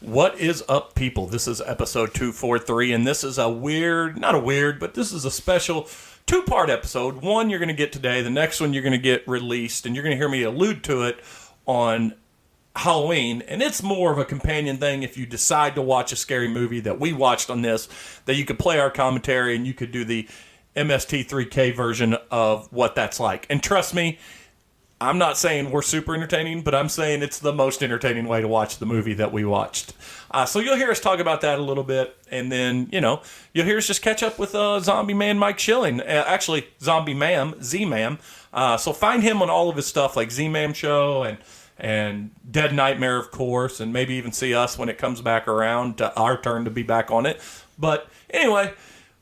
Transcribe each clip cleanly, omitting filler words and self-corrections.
What is up, people? This is episode 243, and this is this is a special two-part episode. One you're going to get today, the next one you're going to get released, and you're going to hear me allude to it on Halloween, and it's more of a companion thing if you decide to watch a scary movie that we watched on this, that you could play our commentary and you could do the MST3K version of what that's like. And trust me, I'm not saying we're super entertaining, but I'm saying it's the most entertaining way to watch the movie that we watched. So you'll hear us talk about that a little bit, and then, you'll hear us just catch up with Zombie Man Mike Schilling. Actually, Zombie Mam, Z-Mam. So find him on all of his stuff, like Z-Mam Show and Dead Nightmare, of course, and maybe even see us when it comes back around to our turn to be back on it. But anyway,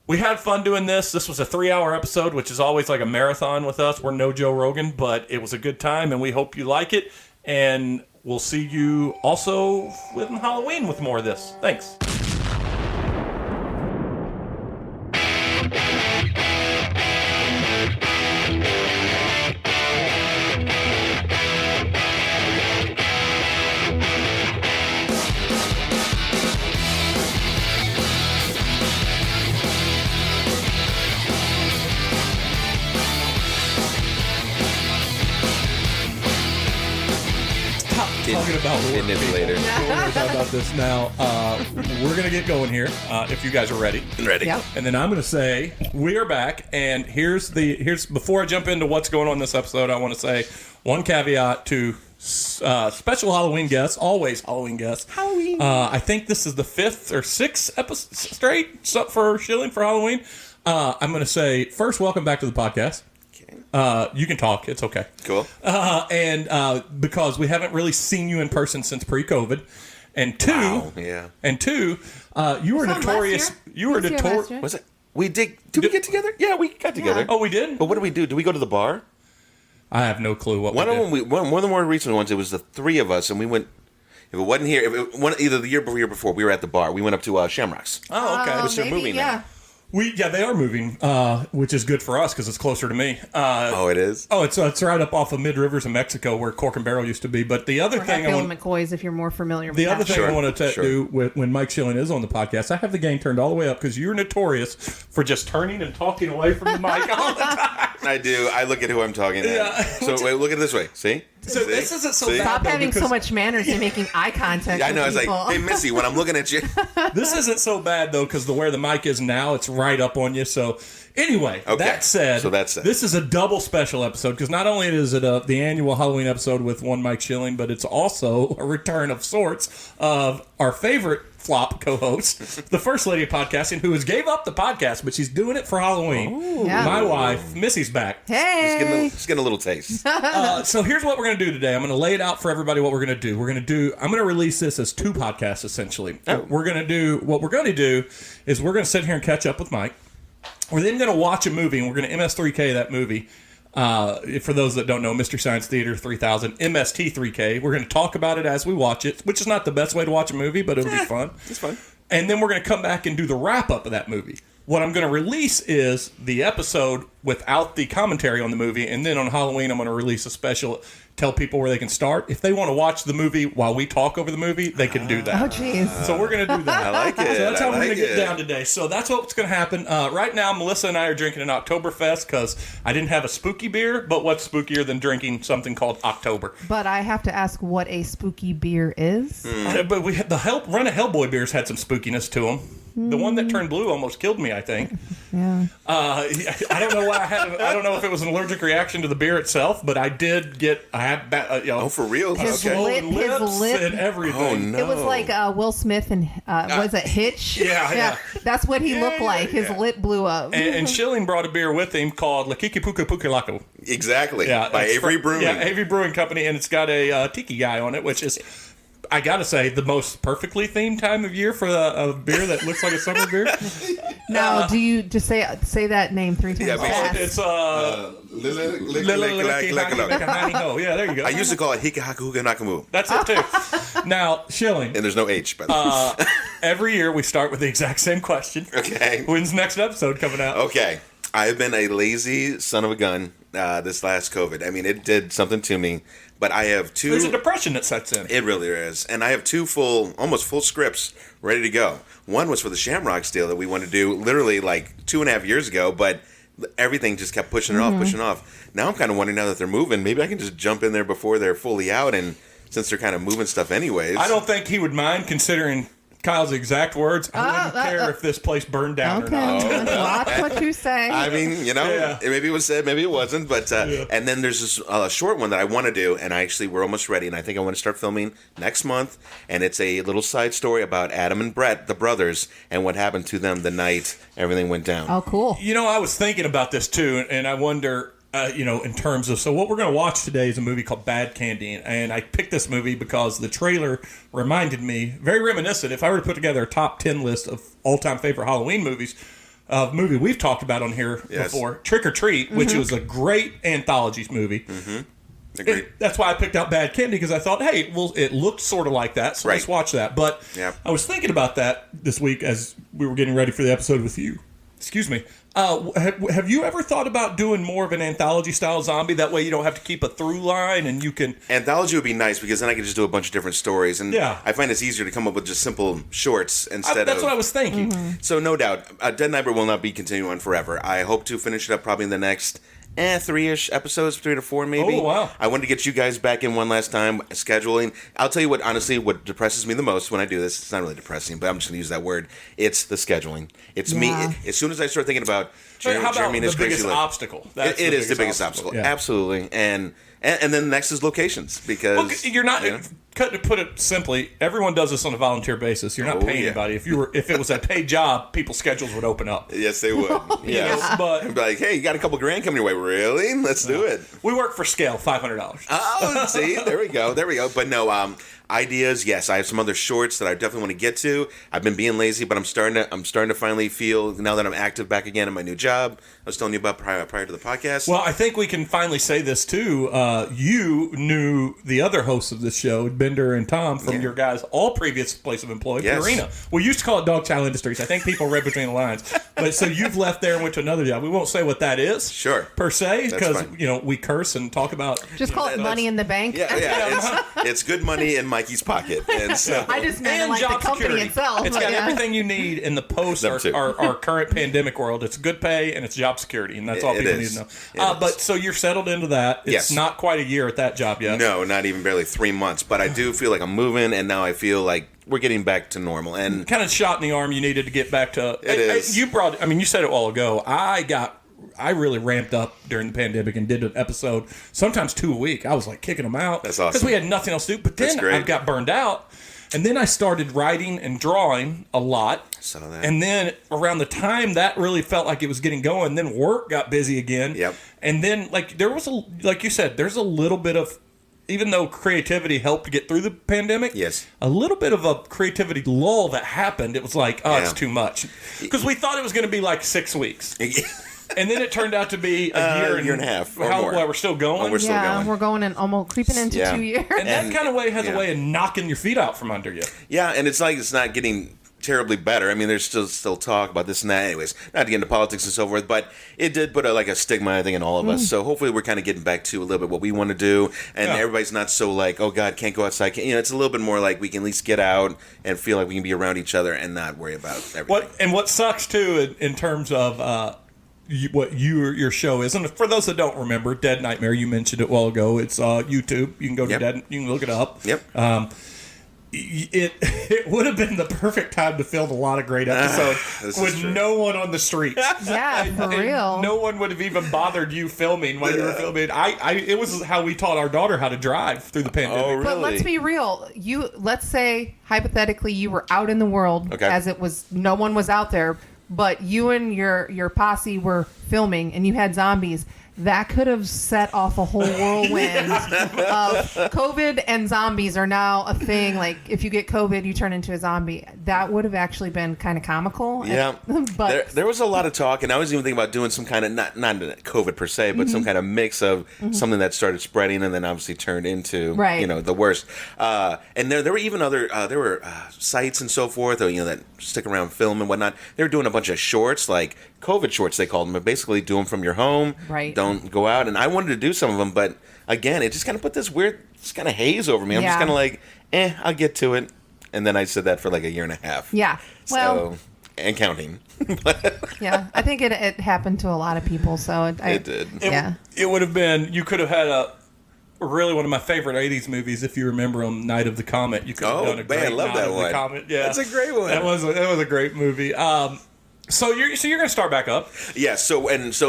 we had fun doing this. This was a 3-hour episode, which is always like a marathon with us. We're no Joe Rogan, but it was a good time, and we hope you like it. And we'll see you also with Halloween with more of this. Thanks. Talking about later. We're going to talk about this now. We're going to get going here, if you guys are ready. Ready. Yep. And then I'm going to say, we are back, and here's before I jump into what's going on in this episode, I want to say one caveat to special Halloween guests, always Halloween guests. Halloween. I think this is the 5th or 6th episode straight for Schilling for Halloween. I'm going to say, first, welcome back to the podcast. You can talk. It's okay. Cool. And because we haven't really seen you in person since pre-COVID. And two, you were notorious. You were notorious. Was it? We did we get together? Yeah, we got together. Oh, we did? But what did we do? Did we go to the bar? I have no clue what one we of did. them. One of the more recent ones. It was the three of us, and we went. If it wasn't here, either the year before, we were at the bar. We went up to Shamrocks. Oh, okay. Which they're moving now. They are moving, which is good for us because it's closer to me. It is? Oh, it's right up off of Mid Rivers in Mexico where Cork and Barrel used to be. But the other thing McCoy's, if you're more familiar with the that. other thing I want to do when Mike Schilling is on the podcast, I have the gain turned all the way up because you're notorious for just turning and talking away from the mic all the time. I do. I look at who I'm talking at. Yeah. So wait, look at it this way. See? So this isn't so bad. Stop having so much manners and making eye contact. Yeah, I know. With It's people. like, hey, Missy, when I'm looking at you. This isn't so bad, though, because where the mic is now, it's right up on you. So, anyway, that said, this is a double special episode, because not only is it the annual Halloween episode with one Mike Schilling, but it's also a return of sorts of our favorite flop co-host, the First Lady of Podcasting, who has gave up the podcast, but she's doing it for Halloween. Ooh. Yeah. My wife, Missy's back. Hey! Just getting a little taste. So here's what we're going to do today. I'm going to lay it out for everybody what we're going to do. I'm going to release this as two podcasts, essentially. What we're going to do is we're going to sit here and catch up with Mike. We're then going to watch a movie, and we're going to MS3K that movie. For those that don't know, Mystery Science Theater 3000, MST3K. We're going to talk about it as we watch it, which is not the best way to watch a movie, but it'll be fun. It's fun. And then we're going to come back and do the wrap-up of that movie. What I'm going to release is the episode without the commentary on the movie, and then on Halloween I'm going to release a special, tell people where they can start. If they want to watch the movie while we talk over the movie, they can do that. Oh, jeez. So we're going to do that. I like it. So that's how we're going to get down today. So that's what's going to happen. Right now, Melissa and I are drinking an Oktoberfest because I didn't have a spooky beer, but what's spookier than drinking something called October? But I have to ask what a spooky beer is. But we had run of Hellboy beers had some spookiness to them. The one that turned blue almost killed me, I think. Yeah. I don't know why I don't know if it was an allergic reaction to the beer itself, but I did get. Oh, for real? His swollen lip lips and everything. Oh no! It was like Will Smith and was it Hitch? Yeah. That's what he looked like. His lip blew up. And Schilling brought a beer with him called La Kiki Puka Puka Laco. Exactly. Yeah, by Avery Brewing. Yeah, Avery Brewing Company, and it's got a tiki guy on it, which is, I gotta say, the most perfectly themed time of year for a beer that looks like a summer beer. Now, do you just say that name 3 times fast? It's Lickalackalackalack. yeah, there you go. I used to call it Hikahakuga Nakamu. That's it too. Now, Schilling. And there's no H, but every year we start with the exact same question. Okay. When's the next episode coming out? Okay. I've been a lazy son of a gun this last COVID. I mean, it did something to me. But I have two. There's a depression that sets in. It really is. And I have two almost full scripts ready to go. One was for the Shamrocks deal that we wanted to do literally like 2.5 years ago, but everything just kept pushing it off. Now I'm kind of wondering, now that they're moving, maybe I can just jump in there before they're fully out, and since they're kind of moving stuff anyways. I don't think he would mind, considering Kyle's exact words. I wouldn't care if this place burned down or not. Watch what you say. I mean, maybe it was said, maybe it wasn't. But and then there's this short one that I want to do, and we're almost ready, and I think I want to start filming next month. And it's a little side story about Adam and Brett, the brothers, and what happened to them the night everything went down. Oh, cool. I was thinking about this too, and I wonder. In terms of, so what we're going to watch today is a movie called Bad Candy, and I picked this movie because the trailer reminded me, very reminiscent, if I were to put together a top 10 list of all-time favorite Halloween movies, a movie we've talked about on here before, Trick or Treat, which was a great anthology movie. Agreed. That's why I picked out Bad Candy, because I thought, hey, well, it looked sort of like that, so let's watch that. But I was thinking about that this week as we were getting ready for the episode with you. Excuse me. Have you ever thought about doing more of an anthology-style zombie? That way you don't have to keep a through line, and you can... Anthology would be nice, because then I could just do a bunch of different stories. And I find it's easier to come up with just simple shorts instead of... That's what I was thinking. So no doubt, Dead Neighbor will not be continuing on forever. I hope to finish it up probably in the next... 3-ish episodes, 3 to 4 maybe. Oh, wow. I wanted to get you guys back in one last time, scheduling. I'll tell you what, honestly, what depresses me the most when I do this, it's not really depressing, but I'm just going to use that word, it's the scheduling. It's me. As soon as I start thinking about Jeremy and his the biggest crazy life, obstacle? It is the biggest obstacle. Yeah. Absolutely. And then next is locations, because... Well, you're not... To put it simply, everyone does this on a volunteer basis. You're not paying anybody. If it was a paid job, people's schedules would open up. Yes, they would. Yes. But I'd be like, hey, you got a couple grand coming your way. Really? Let's do it. We work for scale, $500. Oh, see? There we go. But no, ideas, yes. I have some other shorts that I definitely want to get to. I've been being lazy, but I'm starting to finally feel, now that I'm active back again in my new job, I was telling you about prior to the podcast. Well, I think we can finally say this, too. You knew the other hosts of this show, Bender and Tom, from your guys' all previous place of employment, Purina. We used to call it Dog Chow Industries. I think people read between the lines. But so you've left there and went to another job. We won't say what that is. Sure. Per se, because, we curse and talk about... Just call it money in the bank. Yeah. It's good money in Mikey's pocket. And so, I just meant like the company security itself. It's got everything you need in the post our current pandemic world. It's good pay and it's job security, and that's all people need to know. But so you're settled into that. It's not quite a year at that job yet. No, not even barely 3 months. But I do feel like I'm moving, and now I feel like we're getting back to normal. And kind of shot in the arm you needed to get back to. It is. You said it a while ago. I really ramped up during the pandemic and did an episode, sometimes 2 a week. I was like kicking them out. That's awesome. Because we had nothing else to do. But then I got burned out. And then I started writing and drawing a lot. Saw that. And then around the time that really felt like it was getting going, then work got busy again. Yep. And then like you said, there's a little bit of, even though creativity helped get through the pandemic, a little bit of a creativity lull that happened. It was like, it's too much. Because we thought it was going to be like 6 weeks. And then it turned out to be a year and a half. Or more. Well, we're still going. We're still going. We're going and almost creeping into 2 years. And that kind of way has a way of knocking your feet out from under you. Yeah, and it's like it's not getting terribly better. I mean, there's still talk about this and that. Anyways, not to get into politics and so forth, but it did put a stigma, I think, in all of us. So hopefully we're kind of getting back to a little bit what we want to do, and everybody's not so like, oh God, can't go outside. It's a little bit more like we can at least get out and feel like we can be around each other and not worry about everything. What sucks too in terms of your show is, and for those that don't remember, Dead Nightmare, you mentioned it a while ago. It's YouTube. You can go to you can look it up. Yep. It would have been the perfect time to film a lot of great episodes with no one on the streets. Yeah, for real. No one would have even bothered you filming while you were filming. It was how we taught our daughter how to drive through the pandemic. Oh, really? But let's be real. Let's say hypothetically you were out in the world as it was. No one was out there. But you and your posse were filming, and you had zombies. That could have set off a whole whirlwind of COVID, and zombies are now a thing. Like, if you get COVID, you turn into a zombie. That would have actually been kind of comical. Yeah. But there was a lot of talk, and I was even thinking about doing some kind of, not COVID per se, but some kind of mix of something that started spreading and then obviously turned into, the worst. And there were even other, there were sites and so forth, that stick around film and whatnot. They were doing a bunch of shorts, like COVID shorts, they called them. But basically, do them from your home. Right. Don't go out. And I wanted to do some of them, but again, it just kind of put this weird, just kind of haze over me. I'm just kind of like, I'll get to it. And then I said that for like a year and a half. Yeah. Well, and counting. Yeah, I think it happened to a lot of people. So it did. It would have been. You could have had really one of my favorite '80s movies, if you remember them, Night of the Comet. You could have done a great love Night that of one. the Comet. Yeah, that's a great one. That was a great movie. So you're going to start back up. Yeah. I'm not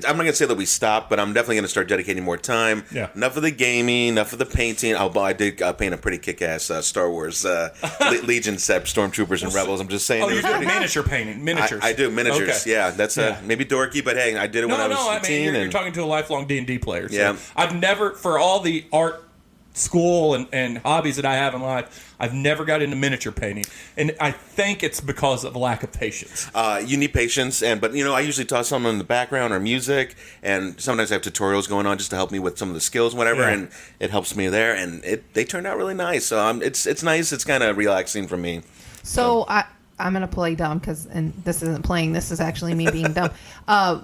going to say that we stopped, but I'm definitely going to start dedicating more time. Yeah. Enough of the gaming, enough of the painting. I did paint a pretty kick-ass Star Wars Legion set, Stormtroopers and Rebels. I'm just saying. Oh, you do miniature painting, miniatures. I do miniatures. Okay. Yeah, that's maybe dorky, but hey, I did it when I was 15. You're talking to a lifelong D&D player. So yeah. I've never, for all the art school and hobbies that I have in life, I've never got into miniature painting, and I think it's because of lack of patience. You need patience, but I usually toss something in the background or music, and sometimes I have tutorials going on just to help me with some of the skills, whatever, and it helps me there. And they turned out really nice, so it's nice. It's kind of relaxing for me. So I'm gonna play dumb and this isn't playing. This is actually me being dumb.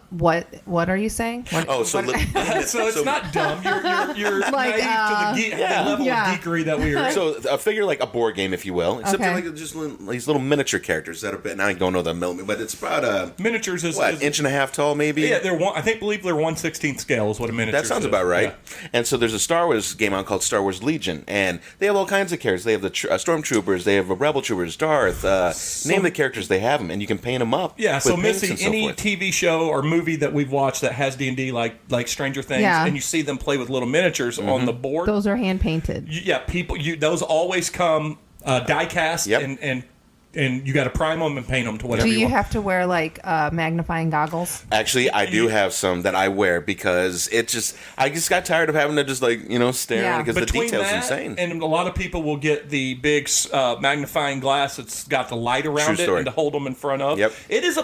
What are you saying? So it's not dumb. You're like, naive to the level of geekery that we are. So a figure like a board game, if you will, except Okay. they're like just these little miniature characters that are bit. Now I don't know the millimeter, but it's about miniatures is inch and a half tall, maybe. Yeah, believe they're 1/16 scale is what a miniature. That sounds is. about right. Yeah. And so there's a Star Wars game out called Star Wars Legion, and they have all kinds of characters. They have the Stormtroopers, they have Rebel Troopers, Darth. Name the characters, they have them, and you can paint them up. Yeah. So Missy, any forth. TV show or movie that we've watched that has D&D, like Stranger Things, and you see them play with little miniatures on the board. Those are hand painted. Those always come die cast, Yep. and you got to prime them and paint them to whatever Do you want. have to wear like magnifying goggles? Actually, I do have some that I wear because I just got tired of having to just stare at it because the Between detail's that insane. And a lot of people will get the big magnifying glass that's got the light around True it story. and to hold them in front of. Yep. It is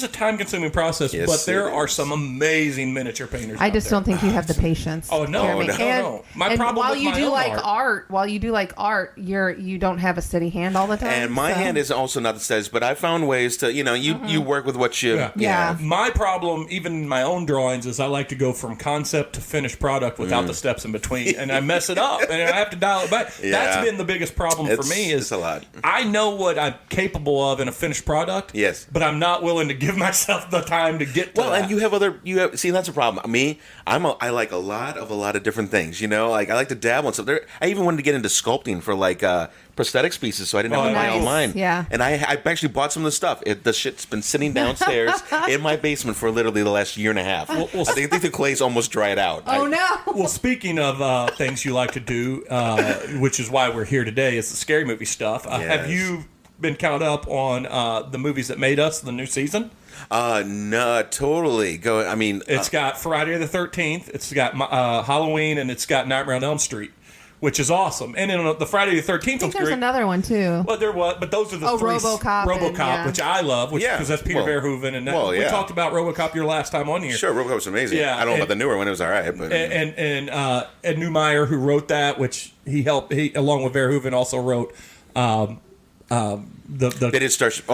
a time consuming process, Yes, but there it are is. some amazing miniature painters. I just don't think you have the patience. Oh, no, Jeremy. no, no. My problem while with you my do own like art- while you do like art, you don't have a steady hand all the time. And my hand is also not the steadiest, but I found ways to you work with what you Yeah. have. My problem, even in my own drawings, is I like to go from concept to finished product without the steps in between, and I mess it up, and I have to dial it back. Yeah. That's been the biggest problem for me. It's a lot. I know what I'm capable of in a finished product. Yes. But I'm not willing to give myself the time to get to that. And you have see, that's a problem. I like a lot of different things. Like I like to dabble in stuff. I even wanted to get into sculpting for prosthetics pieces, so I didn't have to buy all nice. mine. Yeah. And I actually bought some of the stuff. The shit's been sitting downstairs in my basement for literally the last year and a half. I think the clay's almost dried out. Oh no! Well, speaking of things you like to do, which is why we're here today, is the scary movie stuff. Yes. Have you been caught up on the movies that made us the new season? No, totally. It's got Friday the 13th, it's got Halloween, and it's got Nightmare on Elm Street, which is awesome. And then the Friday the 13th I think one's there's great. another one too. But those are the three. Robocop, which I love, because that's Peter Verhoeven, and we talked about Robocop your last time on here. Sure, Robocop's amazing. Yeah, I don't know about the newer one; it was all right. But and Ed Neumeyer, who wrote that, which he along with Verhoeven also wrote. They did Starship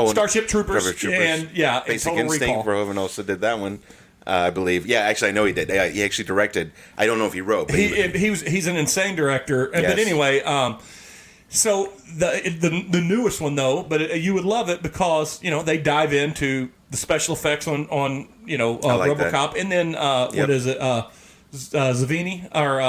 Troopers, and Basic Total Instinct. Recall. Verhoeven also did that one, I believe. Yeah, actually, I know he did. Yeah, he actually directed. I don't know if he wrote. But he's an insane director. Yes. But anyway, so the newest one though, but you would love it because they dive into the special effects on like RoboCop, that. and then what is it? Savini or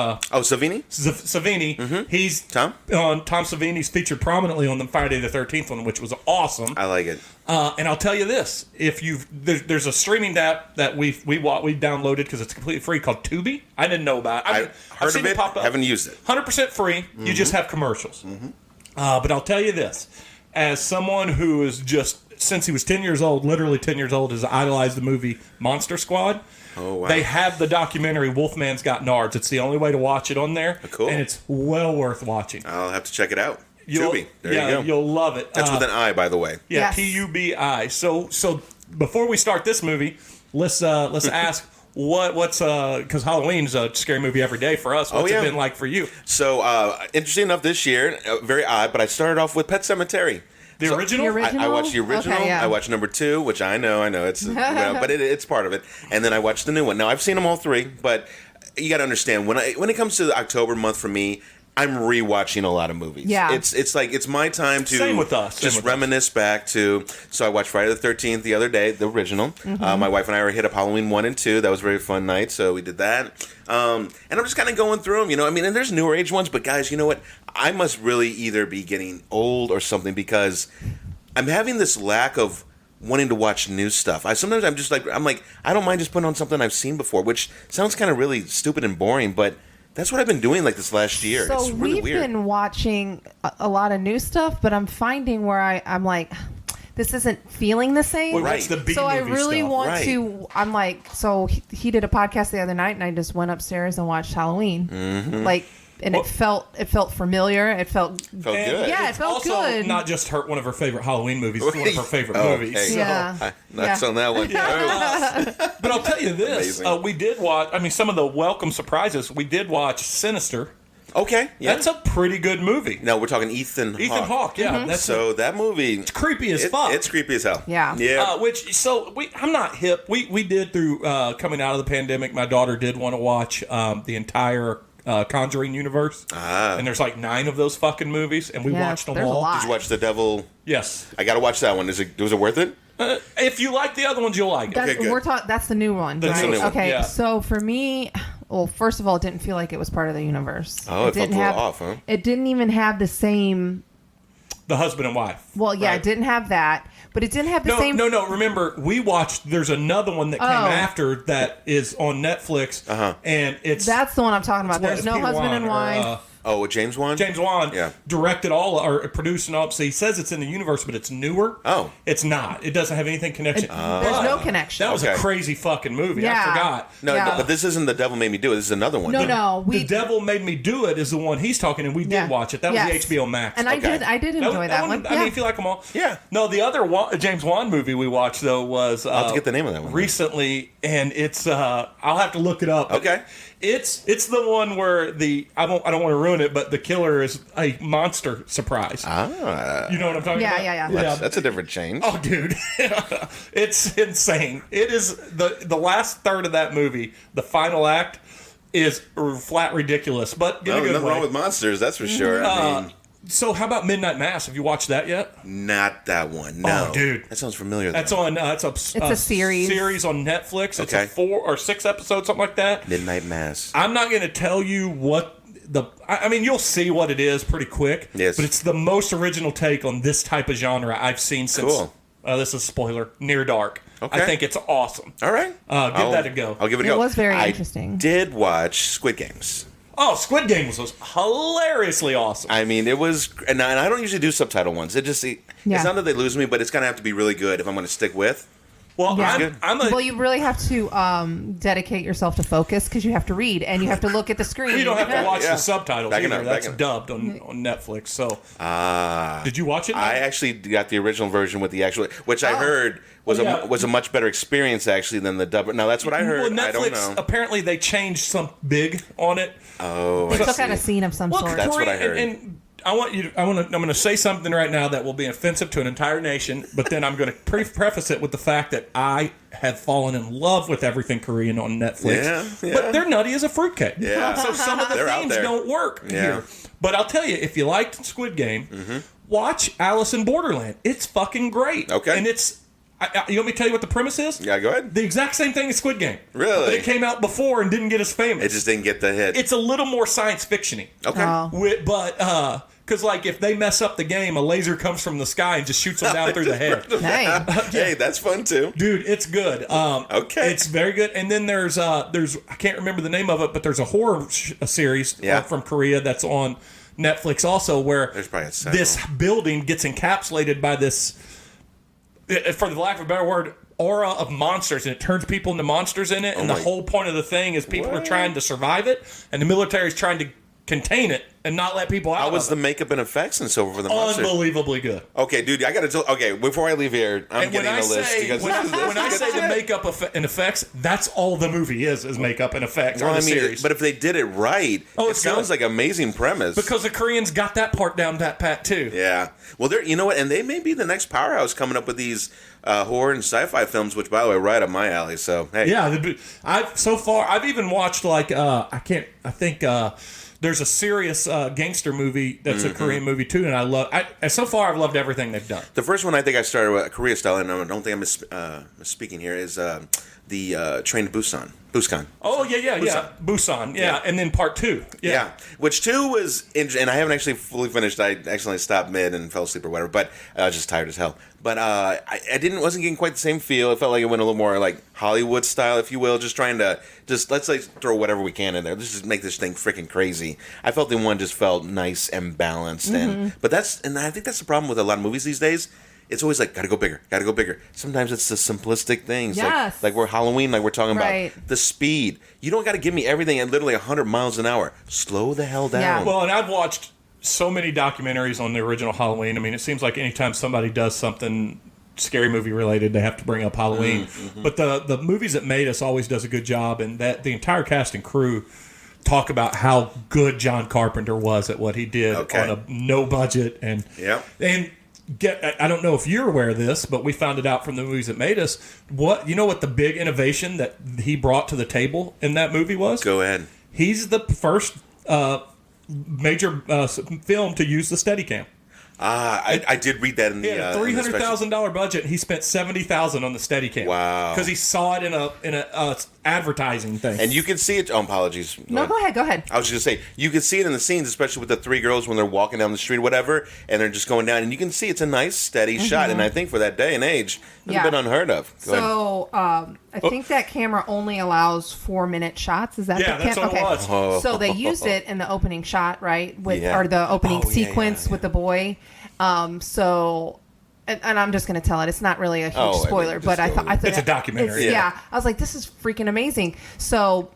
Savini? Savini. Mm-hmm. He's Tom Savini's featured prominently on the Friday the 13th one, which was awesome. I like it. And I'll tell you this: if there's a streaming app that we downloaded because it's completely free called Tubi. I didn't know about it. I've heard seen of it. pop up. Haven't used it. 100% free. You just have commercials. Mm-hmm. But I'll tell you this: as someone who is just since he was 10 years old, literally 10 years old, has idolized the movie Monster Squad. Oh, wow. They have the documentary Wolfman's Got Nards. It's the only way to watch it on there. Cool. And it's well worth watching. I'll have to check it out. Tubi. There you go. You'll love it. That's with an I, by the way. Yeah, Yes. Tubi. So before we start this movie, let's ask what's because Halloween's a scary movie every day for us. What's it been like for you? So interesting enough, this year, very odd, but I started off with Pet Sematary. The original? The original? I watched the original. Okay, yeah. I watched number 2, which I know it's, but it's part of it. And then I watched the new one. Now I've seen them all 3, but you got to understand when it comes to the October month for me, I'm rewatching a lot of movies. Yeah. It's my time to Same with us. just reminisce back to. So I watched Friday the 13th the other day, the original. My wife and I were hit up Halloween 1 and 2. That was a very fun night, so we did that. And I'm just kind of going through them, and there's newer age ones, but guys, you know what? I must really either be getting old or something because I'm having this lack of wanting to watch new stuff. Sometimes I'm just like I don't mind just putting on something I've seen before, which sounds kind of really stupid and boring, but that's what I've been doing this last year. So it's really we've weird. been watching a lot of new stuff, but I'm finding where I'm like, this isn't feeling the same. Well, that's the B so I movie really stuff. want Right. to. I'm like, so he did a podcast the other night, and I just went upstairs and watched Halloween. And Well- it felt familiar. It felt Felt good. Yeah, it It's felt also good. not just one of her favorite Halloween movies, it's one of her favorite Oh, movies. hey. So. Yeah. That's Yeah. on that one. But I'll tell you this: Amazing. we did watch. I mean, some of the welcome surprises. We did watch Sinister. Okay, yeah. That's a pretty good movie. No, we're talking Ethan Hawke, yeah. That's So that movie, it's creepy as fuck. It's creepy as hell. Yeah. Yeah. I'm not hip. We did through coming out of the pandemic. My daughter did want to watch the entire Conjuring universe, and there's like 9 of those fucking movies, and we Yeah, watched them there's a all. lot. Did you watch The Devil? Yes. I got to watch that one. Was it worth it? If you like the other ones, you'll like it. That's, Okay, good. that's the new one. That's right? the new one, Okay, yeah. so for me, well, first of all, it didn't feel like it was part of the universe. Oh, it felt didn't a little have, off, huh? It didn't even have the same. The husband and wife. Well, yeah, right? it didn't have that, but it didn't have the No, same. no. Remember, we watched. There's another one that came Oh. after that is on Netflix, and it's That's the one I'm talking about. what, There's it's no Peter husband Wan and or, wife. Oh, with James Wan? James Wan Yeah. directed all or produced and all. So he says it's in the universe, but it's newer. Oh. It's not. It doesn't have anything connection. There's But no connection. That was Okay. a crazy fucking movie. Yeah. I forgot. No, Yeah. but this isn't The Devil Made Me Do It. This is another one. No. The Devil Made Me Do It is the one he's talking, and we did watch it. That was the Yes. HBO Max. And Okay. I did enjoy that one. I mean, if you like them all. Yeah. No, the other James Wan movie we watched though was I'll have to get the name of that one. recently, and it's I'll have to look it up. Okay. It's the one where I don't want to ruin it, but the killer is a monster surprise. You know what I'm talking Yeah, about? yeah. That's a different change. Oh, dude, it's insane. It is the last third of that movie. The final act is flat ridiculous, but in a good nothing way. wrong with monsters, that's for sure. I mean, So, how about Midnight Mass? Have you watched that yet? not that one. No. Oh, dude. That sounds familiar. That's though. on. It's a series. Series on Netflix. It's Okay. a 4 or 6 episodes, something like that. Midnight Mass. I'm not going to tell you what I mean, you'll see what it is pretty quick. Yes. But it's the most original take on this type of genre I've seen since. Cool. This is a spoiler. Near Dark. Okay. I think it's awesome. All right. Give that a go. I'll give it a It go. was very I interesting. did watch Squid Games. Oh, Squid Game was hilariously awesome. I mean, it was, and I don't usually do subtitle ones. It's Yeah. not that they lose me, but it's gonna have to be really good if I'm gonna stick with. Well, Yeah. I'm You really have to dedicate yourself to focus because you have to read and you have to look at the screen. you don't have to watch Yeah. the subtitles Back either. enough, That's back enough. dubbed on Netflix. So, did you watch it? I actually got the original version with the actual, which I heard was Yeah. was a much better experience actually than the dub. Now that's what I heard. Well, I don't Netflix know. apparently they changed some big on it. Oh, They I took out a see. scene of some Well, sort. That's what I Korea- heard. And I'm going to say something right now that will be offensive to an entire nation, but then I'm going to preface it with the fact that I have fallen in love with everything Korean on Netflix. Yeah. But they're nutty as a fruitcake. Yeah. So some of the They're out themes there. don't work Yeah. here. But I'll tell you, if you liked Squid Game, watch Alice in Borderland. It's fucking great. Okay. And it's. You want me to tell you what the premise is? Yeah, go ahead. The exact same thing as Squid Game. Really? But it came out before and didn't get as famous. It just didn't get the hit. It's a little more science fiction-y. Okay. Oh. But because like if they mess up the game, a laser comes from the sky and just shoots them down through the head. Hey. Hey, that's fun too. Dude, it's good. Okay. It's very good. And then there's I can't remember the name of it, but there's a horror series Yeah. from Korea that's on Netflix also, where There's probably several. this building gets encapsulated by this, for the lack of a better word, aura of monsters, and it turns people into monsters in it. And the my- whole point of the thing is people are What? trying to survive it, and the military is trying to contain it and not let people out. How was of the it. makeup and effects and so forth for the monster? Unbelievably good. Okay, dude, I gotta tell. Okay, before I leave here, I'm And getting a list because when I say the makeup and effects, that's all the movie is makeup and effects. well, or I the mean, series. but if they did it right, it it's sounds good. like an amazing premise. Because the Koreans got that part down pat too. Yeah. Well, you know what? And they may be the next powerhouse coming up with these horror and sci-fi films, which, by the way, are right up my alley. So, hey. Yeah, I've even watched like there's a serious gangster movie that's a Korean movie too, and so far I've loved everything they've done. The first one I think I started with Korea style, and I don't think I'm misspeaking here, is the Train to Busan. Oh yeah. Busan, yeah, and then part 2. Yeah. Which 2 was interesting, and I haven't actually fully finished. I accidentally stopped mid and fell asleep or whatever, but I was just tired as hell. But I wasn't getting quite the same feel. It felt like it went a little more like Hollywood style, if you will, just trying to let's like throw whatever we can in there. Let's just make this thing freaking crazy. I felt the one just felt nice and balanced, and I think that's the problem with a lot of movies these days. It's always like, gotta go bigger. Sometimes it's the simplistic things. Yes. Like we're Halloween, like we're talking Right. about. The speed. You don't gotta give me everything at literally 100 miles an hour. Slow the hell down. Yeah. Well, and I've watched so many documentaries on the original Halloween. I mean, it seems like anytime somebody does something scary movie related, they have to bring up Halloween. Mm-hmm. But the movies that made us always does a good job, and that the entire cast and crew talk about how good John Carpenter was at what he did on a no budget and I don't know if you're aware of this, but we found it out from the movies that made us. What the big innovation that he brought to the table in that movie was? Go ahead. He's the first major film to use the Steadicam. I did read that in the. He had a $300,000 budget. He spent $70,000 on the Steadicam. Wow! Because he saw it in a advertising thing. And you can see it. Oh, apologies. Go ahead. I was just gonna say you can see it in the scenes, especially with the 3 girls when they're walking down the street, or whatever, and they're just going down, and you can see it's a nice, steady shot. And I think for that day and age, it's been unheard of. Go ahead. I think that camera only allows 4-minute shots. Is that the that's what it was. Oh. So they used it in the opening shot, right? Or the opening sequence with the boy. And I'm just going to tell it. It's not really a huge spoiler, but I thought it's a documentary. I was like, this is freaking amazing. So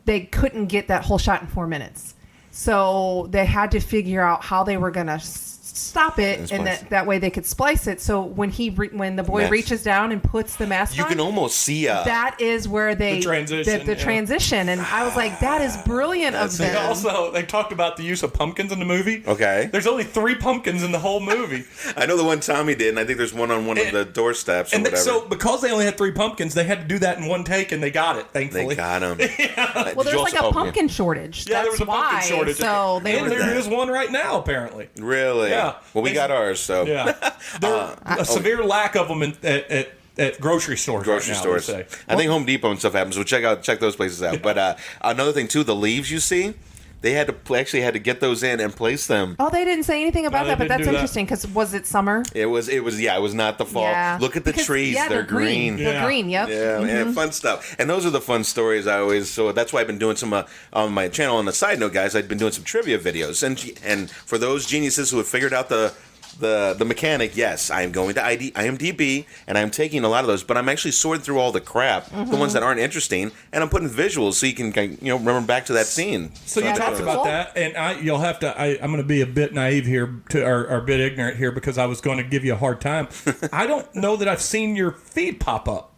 they couldn't get that whole shot in 4 minutes. So they had to figure out how they were going to stop it, and that way they could splice it. So when the boy reaches down and puts the mask on, you can almost see that is where they the transition, and I was like, that is brilliant of them. Also, they talked about the use of pumpkins in the movie. Okay. There's only 3 pumpkins in the whole movie. I know the one Tommy did, and I think there's one on one of the doorsteps or whatever. So because they only had 3 pumpkins, they had to do that in one take, and they got it, thankfully. They got him. Well, there's like a pumpkin shortage. Yeah, there was a pumpkin shortage. So there is one right now, apparently. Really? Yeah. Well, we got ours, so. Yeah. A severe lack of them at grocery stores. Grocery right now, stores. I think Home Depot and stuff happens. We'll check those places out. But another thing too, the leaves you see, they had to get those in and place them. Oh, they didn't say anything about that, but that's interesting because was it summer? It was not the fall. Yeah. Look at the trees; they're green. They're green. Yep. Yeah, and fun stuff. And those are the fun stories I always. So that's why I've been doing some on my channel. On the side note, guys, I've been doing some trivia videos, and for those geniuses who have figured out the mechanic, yes, I am going to IMDb, and I'm taking a lot of those, but I'm actually sorting through all the crap, the ones that aren't interesting, and I'm putting visuals so you can remember back to that scene. So you talked about that, and I'm going to be a bit naive here or a bit ignorant here because I was going to give you a hard time. I don't know that I've seen your feed pop up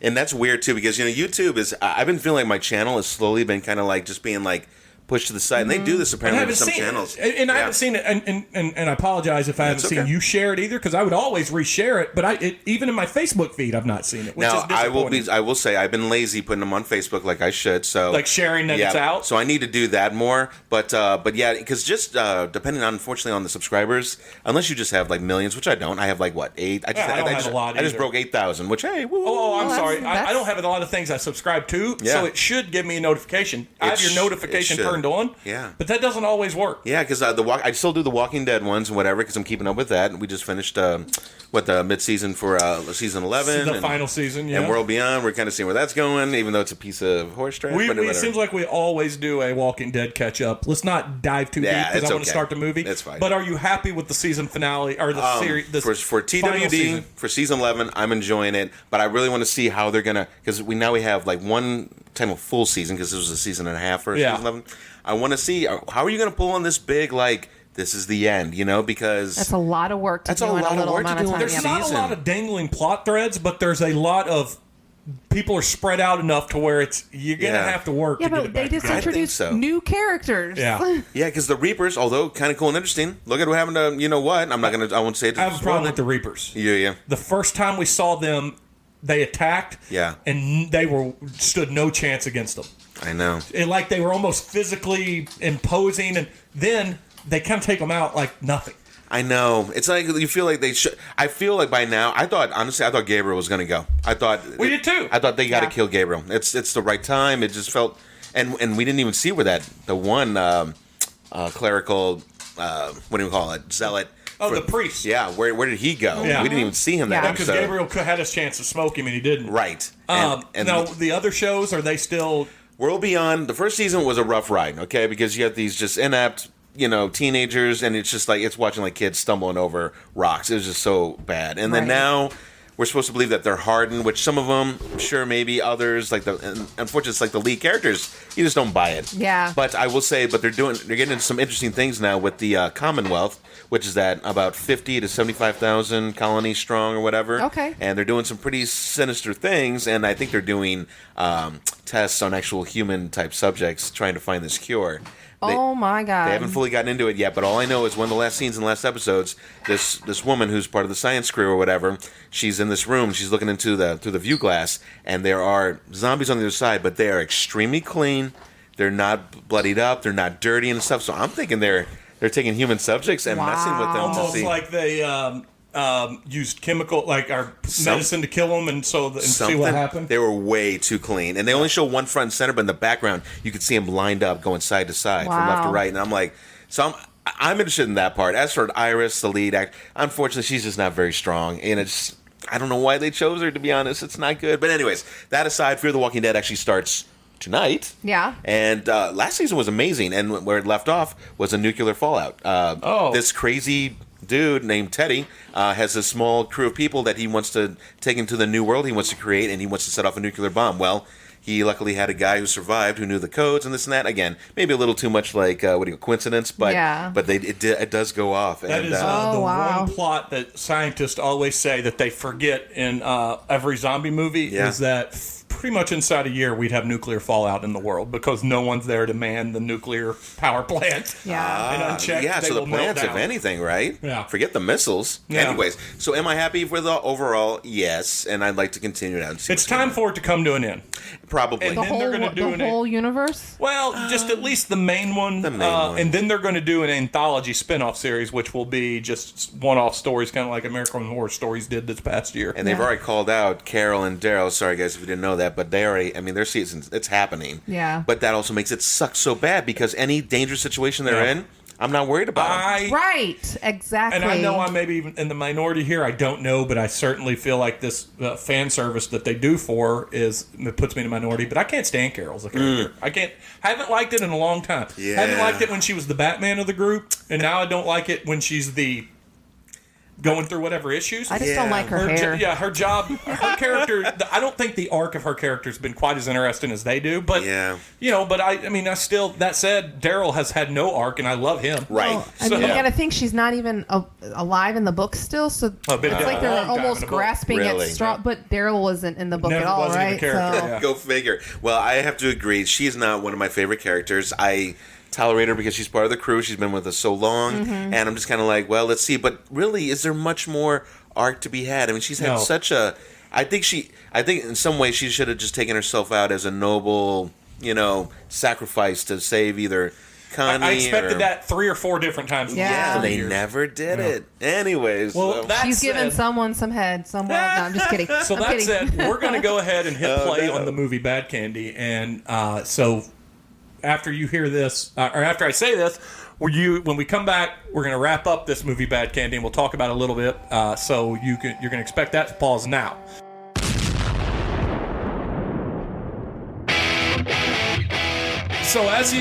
and that's weird too because YouTube is. I've been feeling like my channel has slowly been kind of like just being like pushed to the side, and they do this apparently with some channels. And I haven't seen it, and I apologize if I haven't seen you share it either, because I would always reshare it. But even in my Facebook feed, I've not seen it. Which is disappointing. I will say I've been lazy putting them on Facebook like I should. So like sharing that it's out. So I need to do that more. But yeah, because just depending on unfortunately on the subscribers, unless you just have like millions, which I don't. I have like 8. I just broke 8,000. Which hey, woo. Oh, I'm sorry. I don't have a lot of things I subscribe to, so it should give me a notification. I have your notification turned on. Yeah, but that doesn't always work. Yeah, because I still do the Walking Dead ones and whatever because I'm keeping up with that. And we just finished the mid-season for season 11, the final season, and World Beyond. We're kind of seeing where that's going, even though it's a piece of horse trash. It seems like we always do a Walking Dead catch up. Let's not dive too deep because I want to start the movie. That's fine. But are you happy with the season finale or the series? For TWD for season 11, I'm enjoying it, but I really want to see how they're gonna because we have like one time of full season because this was a season and a half for Yeah. season 11. I want to see how are you going to pull on this big like this is the end, because That's a lot of work to That's do a in lot a of little work to amount of do in time. this There's Yeah. not a season. lot of dangling plot threads, but there's a lot of people are spread out enough to where you're gonna Yeah. have to work. Yeah, to get but it they back just together. introduced so. new characters. Yeah. Yeah, because the Reapers, although kind of cool and interesting, look at what happened to I won't say it. I have a problem with the Reapers. Yeah. The first time we saw them, they attacked. Yeah. And they stood no chance against them. I know. Like they were almost physically imposing, and then they kind of take them out like nothing. I know. It's like you feel like they should. I feel like by now, I thought Gabriel was going to go. We did too. I thought they got to Yeah. kill Gabriel. It's the right time. It just felt, and we didn't even see where the one clerical, what do you call it, zealot. Oh, the priest. Yeah, where did he go? Yeah. We didn't even see him that Yeah. Because episode. Gabriel had his chance to smoke him and he didn't. Right. Now, the other shows, are they still... World Beyond, the first season was a rough ride, okay? Because you have these just inept, teenagers, and it's just like, it's watching like kids stumbling over rocks. It was just so bad. And then Right. now, we're supposed to believe that they're hardened, which some of them, sure, maybe others, and unfortunately, it's like the lead characters, you just don't buy it. Yeah. But I will say, they're getting into some interesting things now with the Commonwealth, which is that about 50 to 75,000 colonies strong or whatever. Okay. And they're doing some pretty sinister things, and I think they're doing tests on actual human type subjects trying to find this cure. Oh my God. They haven't fully gotten into it yet, but all I know is one of the last scenes in the last episodes, this woman who's part of the science crew or whatever, she's in this room, she's looking through the view glass, and there are zombies on the other side, but they are extremely clean. They're not bloodied up, they're not dirty and stuff. So I'm thinking they're taking human subjects and messing with them to Almost see. like they used chemical, like our medicine to kill them, and see what happened. They were way too clean, and they only show one front and center, but in the background you could see them lined up, going side to side, from left to Wow. right. And I'm like, I'm interested in that part. As for Iris, the lead actor, unfortunately, she's just not very strong, and I don't know why they chose her. To be honest, it's not good. But anyways, that aside, Fear the Walking Dead actually starts tonight. Yeah. And last season was amazing, and where it left off was a nuclear fallout. This crazy dude named Teddy has a small crew of people that he wants to take into the new world he wants to create, and he wants to set off a nuclear bomb. Well, he luckily had a guy who survived, who knew the codes and this and that. Again, maybe a little too much like coincidence, but Yeah. but it does go off. That and is the wow. one plot that scientists always say that they forget in every zombie movie Yeah. is that pretty much inside a year we'd have nuclear fallout in the world because no one's there to man the nuclear power plant. Yeah. And unchecked, yeah, they so the will melt plants, if down. anything, right? Yeah. Forget the missiles. Yeah. Anyways, so am I happy with the overall? Yes, and I'd like to continue it out. And see It's what's time going for it to come to an end. on. Probably. And The then they're gonna do the whole universe? Well, just at least the main one. The main one. And then they're going to do an anthology spin-off series, which will be just one-off stories, kind of like American Horror Stories did this past year. And they've Yeah. already called out Carol and Daryl. Sorry, guys, if you didn't know that, but they already. I mean, their seasons. It's happening. Yeah. But that also makes it suck so bad because any dangerous situation they're Yeah. in, I'm not worried about them. Right. Exactly. And I know I'm maybe even in the minority here. I don't know, but I certainly feel like this fan service that they do it puts me in a minority. But I can't stand Carol as a character. Haven't liked it in a long time. Yeah. Haven't liked it when she was the Batman of the group, and now I don't like it when she's the going through whatever issues. I just don't like her hair. Her job, her character. I don't think the arc of her character has been quite as interesting as they do. But Yeah. but I still. That said, Daryl has had no arc, and I love him. Right. Well, I So- mean, you got to think she's not even alive in the book still, so been it's dead like a they're long time in almost the book. grasping Really? at straw. But Daryl wasn't in the book Never at all, wasn't even a right? character, So yeah. Go figure. Well, I have to agree. She's not one of my favorite characters. I tolerate her because she's part of the crew. She's been with us so long, Mm-hmm. and I'm just kind of like, well, let's see. But really, is there much more arc to be had? I mean, she's had No. such a. I think in some ways she should have just taken herself out as a noble, sacrifice to save either Connie. I expected or, that 3 or 4 different times. in the Yeah. last Yeah, 3 they years. never did it. Anyways, Well, so- that she's giving said, someone some head. No, I'm just kidding. so I'm that kidding. said, we're going to go ahead and hit Oh, play no. on the movie Bad Candy, and so after you hear this, or after I say this, when we come back, we're going to wrap up this movie Bad Candy, and we'll talk about it a little bit. So you're going to expect that to pause now. So as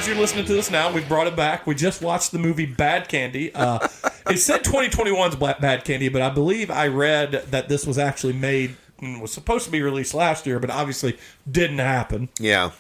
you're listening to this now, we've brought it back. We just watched the movie Bad Candy. It said 2021's Bad Candy, but I believe I read that this was actually made and was supposed to be released last year, but obviously didn't happen. Yeah.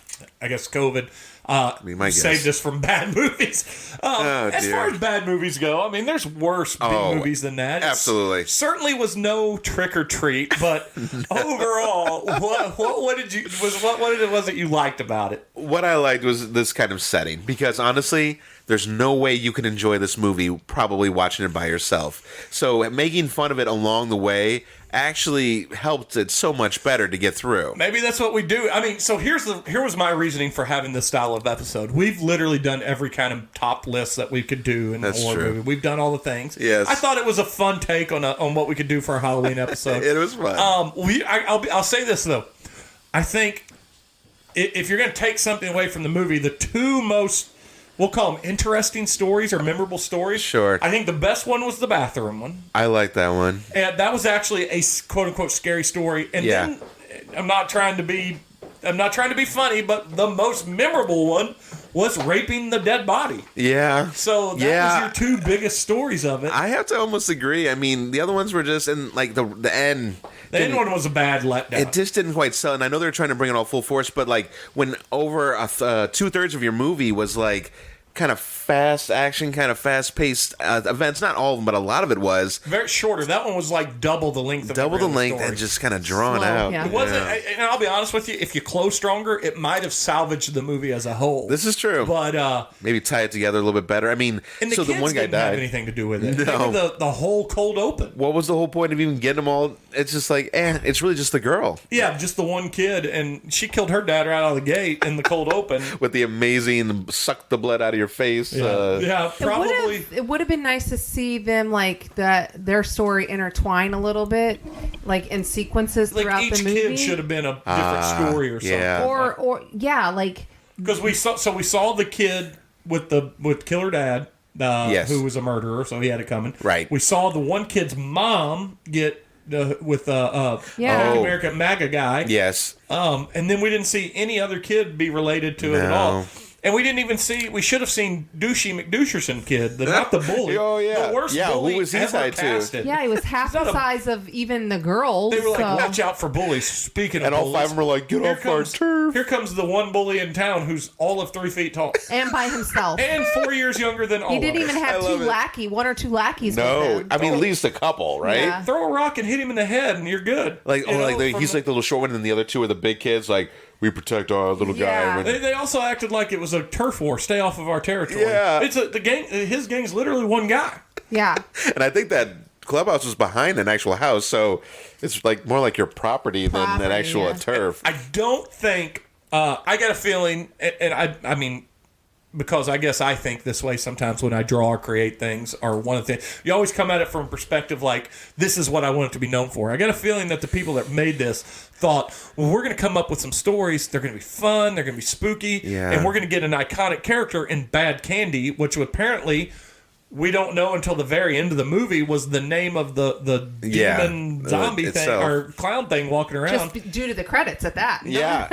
I guess COVID my saved guess. us from bad movies. As dear. far as bad movies go, I mean, there's worse big movies than that. Absolutely. Certainly was no Trick or Treat, but overall, what was it you liked about it? What I liked was this kind of setting, because honestly, there's no way you can enjoy this movie probably watching it by yourself. So making fun of it along the way actually helped it so much better to get through. Maybe that's what we do. I mean, so here was my reasoning for having this style of episode. We've literally done every kind of top list that we could do in the horror movie. We've done all the things. Yes. I thought it was a fun take on what we could do for a Halloween episode. It was fun. I'll say this though. I think if you're going to take something away from the movie, the two most, we'll call them interesting stories or memorable stories. Sure. I think the best one was the bathroom one. I like that one. And that was actually a quote-unquote scary story. And then, I'm not trying to be funny, but the most memorable one was raping the dead body. Yeah. So that was your two biggest stories of it. I have to almost agree. I mean, the other ones were just in like the end. The end one was a bad letdown. It just didn't quite sell, and I know they're trying to bring it all full force, but like when over 2/3 of your movie was like kind of fast action, kind of fast paced events. Not all of them, but a lot of it was very shorter. That one was like double the length of and just kind of drawn out. Yeah. It wasn't, and I'll be honest with you, if you close stronger, it might have salvaged the movie as a whole. This is true, but maybe tie it together a little bit better. I mean, and the so kids the one guy didn't have died. anything to do with it. No. Maybe the whole cold open. What was the whole point of even getting them all? It's just like, it's really just the girl. Yeah, just the one kid, and she killed her dad right out of the gate in the cold open With the amazing suck the blood out of your face. Yeah, probably. It would have been nice to see them like their story intertwine a little bit, like in sequences Like throughout each the movie. kid should have been a different story or something. yeah. or like Because we saw the kid with killer dad, Yes. who was a murderer, so he had it coming. Right. We saw the one kid's mom get with Yeah. American MAGA guy. Yes. And then we didn't see any other kid be related to it at all. And we didn't even see. We should have seen Douchey McDoucherson kid, not the bully. Oh, yeah. The worst Yeah, who bully was he ever tied to? casted. yeah, he was half not the a- size of even the girls. They were like, so- watch out for bullies. Speaking of And all bullies, five of them were like, get off our turf. Here comes the one bully in town who's all of 3 feet tall. and by himself. And 4 years younger than all He didn't of us. even have love it. one or two lackeys with No, him. I mean at least a couple, right? Yeah. Throw a rock and hit him in the head, and you're good. Like, You know, he's like the little short one, and the other two are the big kids. Like, we protect our little Yeah. guy. They also acted like it was a turf war. Stay off of our territory. Yeah. It's the gang. His gang's literally one guy. Yeah. And I think that clubhouse was behind an actual house, so it's like more like your property than an Property, actual yeah. turf. I don't think. I got a feeling, and I mean, because I guess I think this way sometimes when I draw or create things, or one of the things, you always come at it from a perspective like, this is what I want it to be known for. I got a feeling that the people that made this thought, well, we're going to come up with some stories. They're going to be fun. They're going to be spooky. Yeah. And we're going to get an iconic character in Bad Candy, which apparently we don't know until the very end of the movie was the name of the demon zombie thing itself. or clown thing walking around. Just due to the credits at that. Yeah.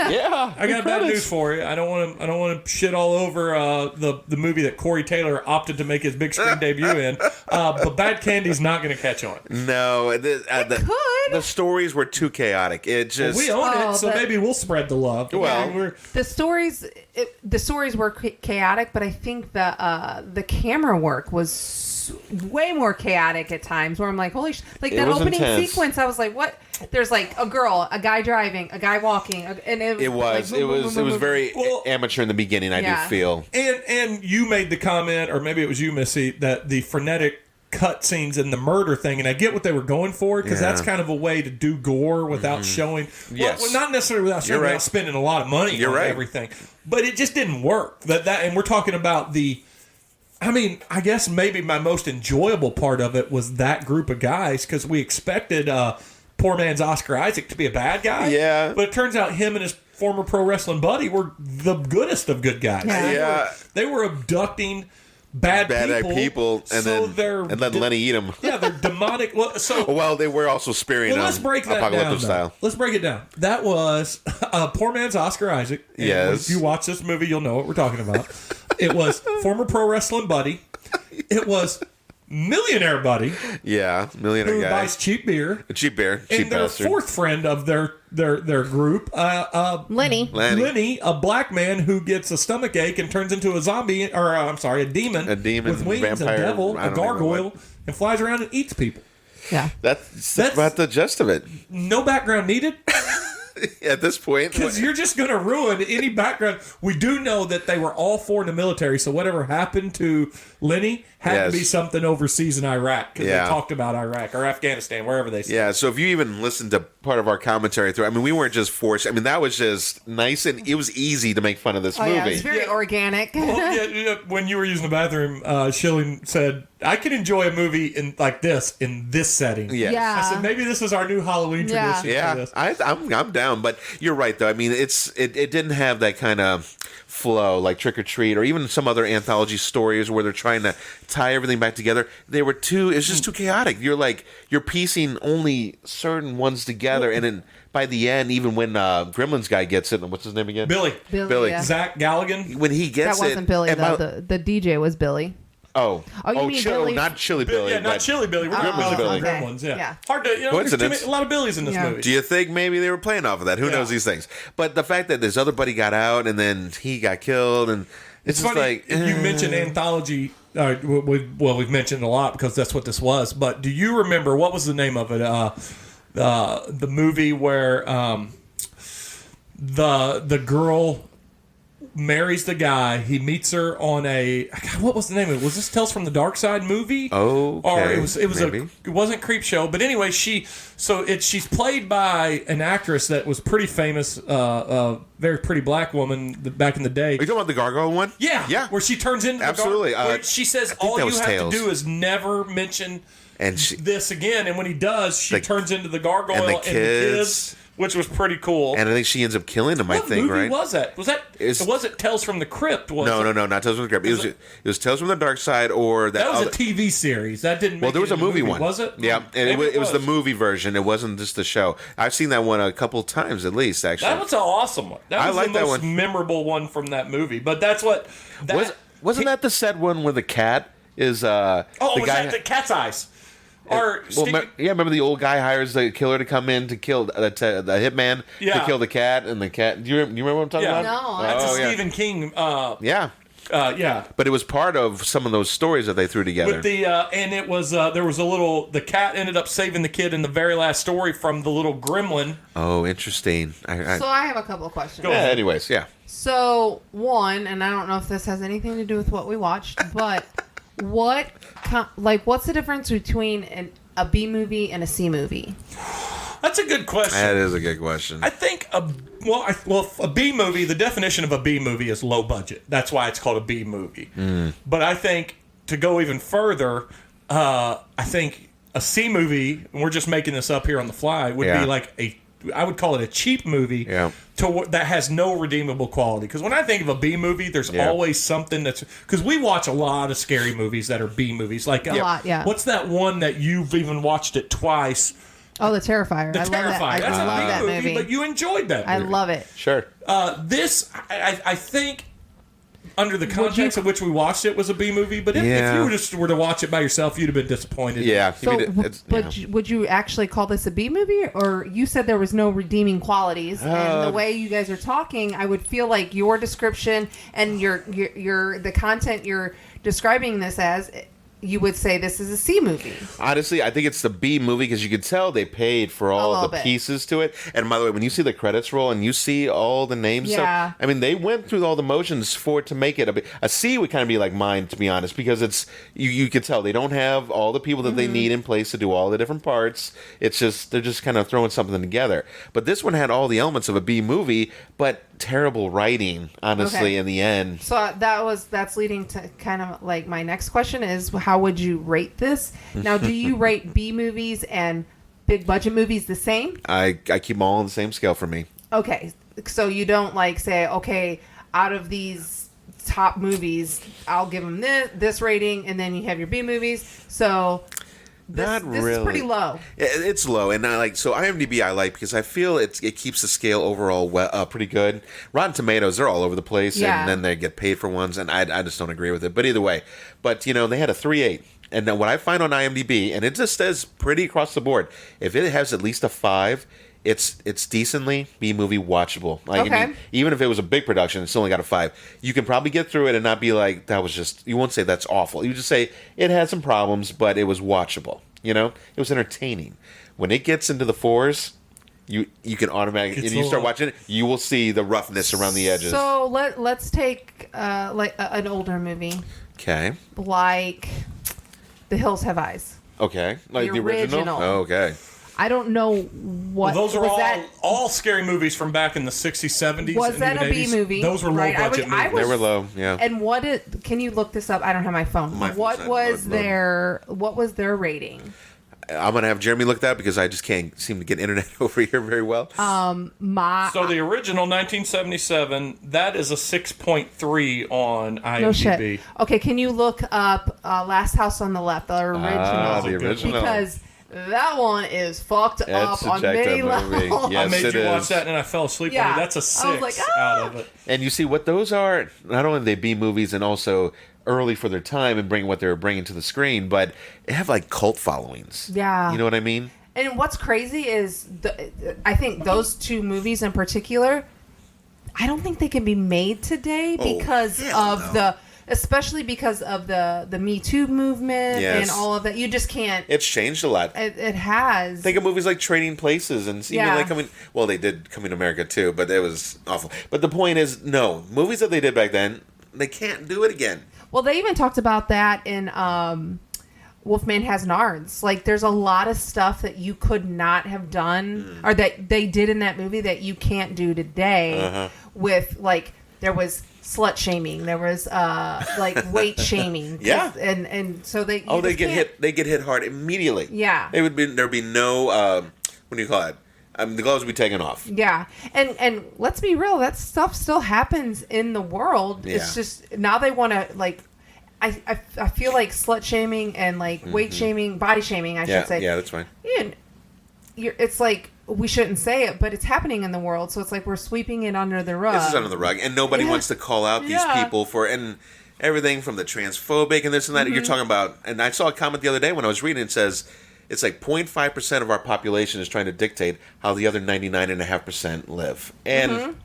I got bad news for you. I don't want to shit all over the movie that Corey Taylor opted to make his big screen debut in. But Bad Candy's not going to catch on. No, the stories were too chaotic. It just We own it, so maybe we'll spread the love. Well, Maybe The stories were chaotic, but I think the camera work was way more chaotic at times. Where I'm like, holy, like It that was opening intense. sequence. I was like, what? There's like a girl, a guy driving, a guy walking, and it was like, it was very Well, amateur in the beginning. I Yeah. do feel. And you made the comment, or maybe it was you, Missy, that the frenetic cut scenes and the murder thing, and I get what they were going for, because Yeah. that's kind of a way to do gore without showing. Yes. Well, not necessarily without showing, You're right. without spending a lot of money You're on right. everything. But it just didn't work. And we're talking about the. I mean, I guess maybe my most enjoyable part of it was that group of guys, because we expected poor man's Oscar Isaac to be a bad guy. Yeah. But it turns out him and his former pro wrestling buddy were the goodest of good guys. Yeah. Yeah. They were abducting bad people, and so then let Lenny eat them. Yeah, they're demonic. Well, they were also spearing Well, let's break that apocalyptic down. style. Let's break it down. That was poor man's Oscar Isaac. And Yes. If you watch this movie, you'll know what we're talking about. It was former pro wrestling buddy. It was millionaire buddy Yeah, millionaire who guy. buys cheap beer. Cheap beer. And Cheap their bastard. fourth friend of their group, Lenny. Lenny, a black man who gets a stomach ache and turns into a zombie, or I'm sorry, a demon. A demon, with wings, vampire, a devil, I a don't even know gargoyle, and flies around and eats people. Yeah. That's about the gist of it. No background needed. At this point. Because you're just going to ruin any background. We do know that they were all four in the military, so whatever happened to Lenny had to be something overseas in Iraq, because they talked about Iraq or Afghanistan, wherever they said. Yeah, so if you even listened to part of our commentary through, I mean, we weren't just forced. I mean, that was just nice, and it was easy to make fun of this movie. Yeah, it's very organic. Well, when you were using the bathroom, Shilling said, I could enjoy a movie in this setting. Yes. Yeah. I said, maybe this is our new Halloween tradition. Yeah, for this. I'm down, but you're right though. I mean, it didn't have that kind of flow like Trick or Treat or even some other anthology stories where they're trying to tie everything back together. It's just too chaotic. You're piecing only certain ones together, and then by the end, even when Gremlins guy gets it, what's his name again? Billy. Yeah. Zach Galligan. When he gets That wasn't Billy, though. The DJ was Billy. Oh, you mean Billy? not Chili Billy. Yeah, not Chili Billy. We're Gremlins Billy. Billy. Gremlins, yeah. Yeah. Hard to, there's Coincidence. a lot of Billies in this Yeah. movie. Do you think maybe they were playing off of that? Who knows these things? But the fact that this other buddy got out and then he got killed, and it's just funny, like you mentioned anthology. We've mentioned a lot because that's what this was. But do you remember what was the name of it? The movie where the girl marries the guy. He meets her on what was the name of it? Was this Tales from the Dark Side movie? Oh, or it was maybe. it wasn't Creep Show, but anyway, she's played by an actress that was pretty famous, very pretty black woman back in the day. Are you talking about the gargoyle one? Yeah, where she turns into Absolutely. where she says all that you was have Tales. to do is never mention And this again, and when he does, she turns into the gargoyle and the and the kids. kids, which was pretty cool. And I think she ends up killing him. What I think, movie right? was that? It wasn't Tales from the Crypt, was No, it? not Tales from the Crypt. It was Tales from the Dark Side, or That was other. a TV series. That didn't. Well, Make there was it a into movie one. was it? Yeah, and Maybe it was the movie version. It wasn't just the show. I've seen that one a couple times at least. Actually, That was an awesome one. That I was like the that most one. memorable one from that movie. But that's what. wasn't that the sad one where the cat is Oh, the was guy? that the Cat's Eyes? Or Remember the old guy hires the killer to come in to kill the hitman to kill the cat, and the cat. Do you remember what I'm talking about? No. That's a yeah. Stephen King. Yeah. Yeah. But it was part of some of those stories that they threw together. With the and it was there was the cat ended up saving the kid in the very last story from the little gremlin. Oh, interesting. So I have a couple of questions. Go ahead. Anyways, yeah. So one, and I don't know if this has anything to do with what we watched, but what's the difference between a B movie and a C movie? That's a good question. That is a good question. I think a B movie. The definition of a B movie is low budget. That's why it's called a B movie. But I think to go even further, I think a C movie. And we're just making this up here on the fly. Would be like I would call it a cheap movie. Yeah. That has no redeemable quality. Because when I think of a B movie, there's always something that's... Because we watch a lot of scary movies that are B movies. Like, a lot, yeah. What's that one that you've even watched it twice? Oh, The Terrifier. The I Terrifier. love that. That's I a love B that movie, but you enjoyed that movie. I love it. Sure. This, I think, under the context of which we watched it, was a B movie. But if you were to watch it by yourself, you'd have been disappointed. Yeah. So, would you actually call this a B movie, or you said there was no redeeming qualities? And the way you guys are talking, I would feel like your description and your the content you're describing this as, you would say this is a C movie. Honestly, I think it's the B movie because you could tell they paid for all the pieces to it. And by the way, when you see the credits roll and you see all the names, Yeah. I mean, they went through all the motions for it to make it a C would kind of be like mine, to be honest, because it's you could tell they don't have all the people that they need in place to do all the different parts. It's just they're just kind of throwing something together. But this one had all the elements of a B movie, but terrible writing, honestly, in the end. So that's leading to kind of like my next question is, how would you rate this? Now, do you rate B movies and big budget movies the same? I keep them all on the same scale for me. Okay, so you don't like say, okay, out of these top movies, I'll give them this rating, and then you have your B movies. So this is pretty low. It's low, and so IMDb I like because I feel it keeps the scale overall pretty good. Rotten Tomatoes, they're all over the place, and then they get paid for ones, and I just don't agree with it. But either way, they had a 3.8 And then what I find on IMDb, and it just says pretty across the board, if it has at least a 5, it's decently B-movie watchable. Like, Okay. I mean, even if it was a big production, it's only got a 5. You can probably get through it and not be like, that was just, you won't say that's awful. You just say, it had some problems, but it was watchable. You know? It was entertaining. When it gets into the 4s, you can automatically, and you start watching it, you will see the roughness around the edges. So let's take like an older movie. Okay. Like The Hills Have Eyes. Okay. Like The the original? original. Oh, okay. I don't know what Those are was all scary movies from back in the 60s, 70s. Was and that even a B 80s. movie? Those were Right, low-budget movies. They were low, yeah. And can you look this up? I don't have my phone. My phone's What not was loading. what was their rating? I'm going to have Jeremy look that up because I just can't seem to get internet over here very well. So the original 1977, that is a 6.3 on IMDb. No shit. Okay, can you look up Last House on the Left, the original? The original. Because that one is fucked That's up on a jacked many up movie. levels. Yes, I made it you watch is. that and I fell asleep Yeah. on it. That's a 6 I was like, out of it. And you see what those are, not only they B movies and also early for their time and bring what they were bringing to the screen, but they have like cult followings. Yeah. You know what I mean? And what's crazy is, I think those two movies in particular, I don't think they can be made today because especially because of the Me Too movement and all of that. You just can't. It's changed a lot. It has. Think of movies like Trading Places and even like they did Coming to America too, but it was awful. But the point is, no, movies that they did back then, they can't do it again. Well, they even talked about that in Wolfman Has Nards. Like, there's a lot of stuff that you could not have done, or that they did in that movie that you can't do today. With like, there was slut shaming, there was like weight shaming. Yeah, and so they get hit. They get hit hard immediately. Yeah, there'd be no what do you call it? The gloves would be taken off. Yeah, and let's be real, that stuff still happens in the world. Yeah. It's just now they want to like, I feel like slut shaming and like weight shaming, body shaming, I should say. Yeah, that's fine. Yeah, it's like we shouldn't say it, but it's happening in the world, so it's like we're sweeping it under the rug. This is under the rug, and nobody wants to call out these people for and everything from the transphobic and this and that. You're talking about, and I saw a comment the other day when I was reading. It says it's like 0.5% of our population is trying to dictate how the other 99.5% live, and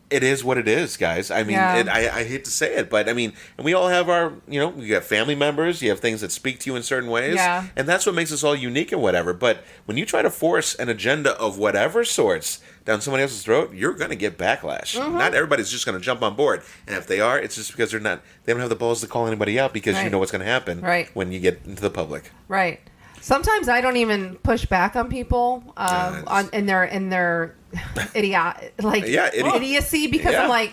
it is what it is, guys. I mean, I hate to say it, but I mean, and we all have our, we got family members. You have things that speak to you in certain ways, and that's what makes us all unique and whatever. But when you try to force an agenda of whatever sorts down somebody else's throat, you're going to get backlash. Not everybody's just going to jump on board, and if they are, it's just because they don't have the balls to call anybody out because you know what's going to happen when you get into the public. Right. Sometimes I don't even push back on people in their idiocy because I'm like,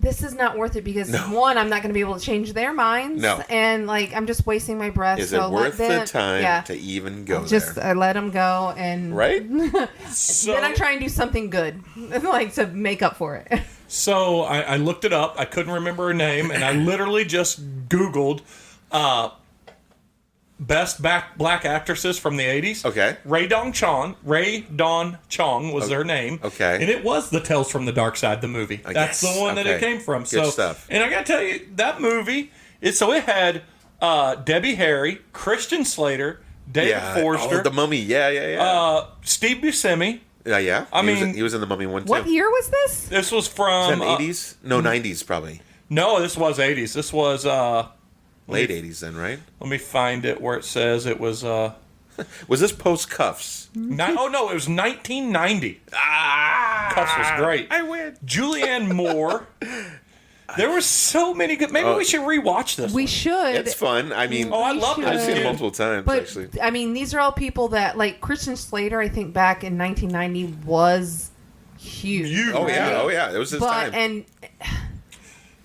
this is not worth it because one, I'm not going to be able to change their minds, and like I'm just wasting my breath. Is it worth the time to even go just there? I let them go, and So, then I try and do something good, like to make up for it. So I looked it up. I couldn't remember her name, and I literally just Googled best black actresses from the 80s. Okay. Rae Dawn Chong was their name. Okay. And it was the Tales from the Dark Side, the movie. That's the one that it came from. Good stuff. And I got to tell you, that movie, it had Debbie Harry, Christian Slater, David Forster. The Mummy. Yeah. Steve Buscemi. Yeah. I mean, he was in the Mummy one too. What year was this? This was from... 80s? No, 90s probably. No, this was 80s. This was... late 80s then, right? Let me find it where it says it was... Was this post-Cuffs? No, it was 1990. Cuffs was great. I win. Julianne Moore. There were so many good... Maybe we should rewatch this We one. should. It's fun. I mean... I love it. I've seen it multiple times, But, actually. I mean, these are all people that, like, Christian Slater, I think, back in 1990 was huge. Oh, right? yeah. It was his time.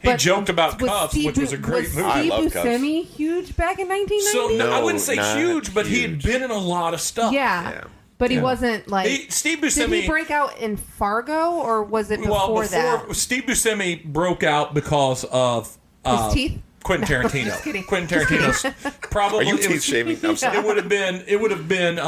He joked about Cuffs, which was a great movie. I love Steve Cuffs. Buscemi huge back in 1990? So, I wouldn't say not huge, but he had been in a lot of stuff. Yeah. But he wasn't, like... Steve Did Buscemi... he break out in Fargo, or was it before that? Steve Buscemi broke out because of... His teeth? Quentin Tarantino. Just kidding. Quentin Tarantino's probably... Are you teeth shaming? I'm sorry. It would have been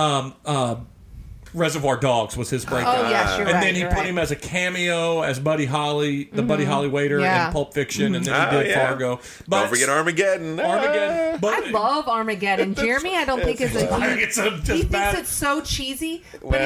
Reservoir Dogs was his breakout. Oh, yes, you're and right. then he put him as a cameo as Buddy Holly, Buddy Holly waiter in Pulp Fiction, and then he did Fargo. But don't forget Armageddon. But I love Armageddon. Jeremy, I don't think is a huge... He thinks it's so cheesy, but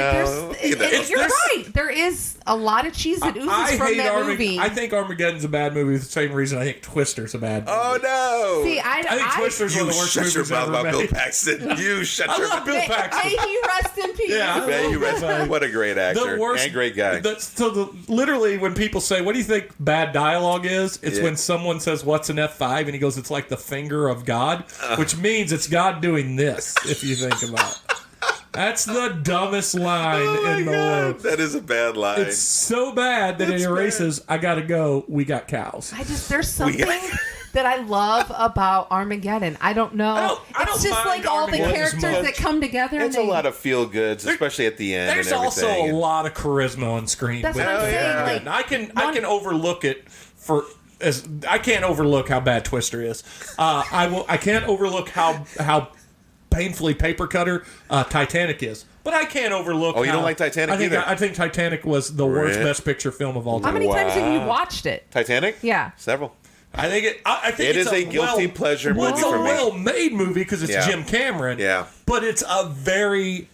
you're right. There is a lot of cheese that oozes from that movie. I think Armageddon's a bad movie for the same reason I think Twister's a bad movie. Oh, no. See, I think Twister's one of the worst movies ever made. Shut your mouth about Bill Paxton. You shut your mouth. Bill Paxton. May he rest in peace. Yeah. May he rest. What a great actor and great guy. Literally, when people say, what do you think bad dialogue is? It's when someone says, what's an F5? And he goes, it's like the finger of God, which means it's God doing this, if you think about it. That's the dumbest line in the world. That is a bad line. It's so bad that it erases, I gotta go, we got cows. There's something that I love about Armageddon. I don't know. It's just like all the characters that come together. It's a lot of feel goods, especially at the end. There's also a lot of charisma on screen. That's what I'm saying. Like, I can overlook it I can't overlook how bad Twister is. I can't overlook how painfully paper cutter Titanic is. But I can't overlook. Oh, you don't like Titanic either? I think Titanic was the worst Best Picture film of all time. How many times have you watched it? Titanic? Yeah, several. I think it is a guilty pleasure movie it's for a me. well-made movie because it's Jim Cameron. Yeah, but it's a very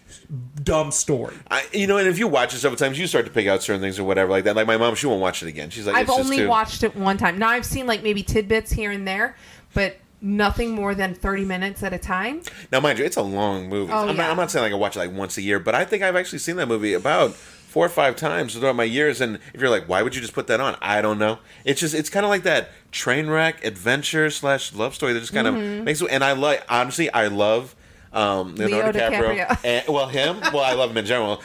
dumb story. And if you watch it several times, you start to pick out certain things or whatever like that. Like my mom, she won't watch it again. She's like, I've only watched it one time. Now I've seen like maybe tidbits here and there, but nothing more than 30 minutes at a time. Now, mind you, it's a long movie. Oh, I'm not saying like I watch it like once a year, but I think I've actually seen that movie about 4 or 5 times throughout my years. And if you're like, why would you just put that on? I don't know. It's kind of like that train wreck adventure / love story that just kind of makes it. And I love Leonardo DiCaprio. Him. Well, I love him in general.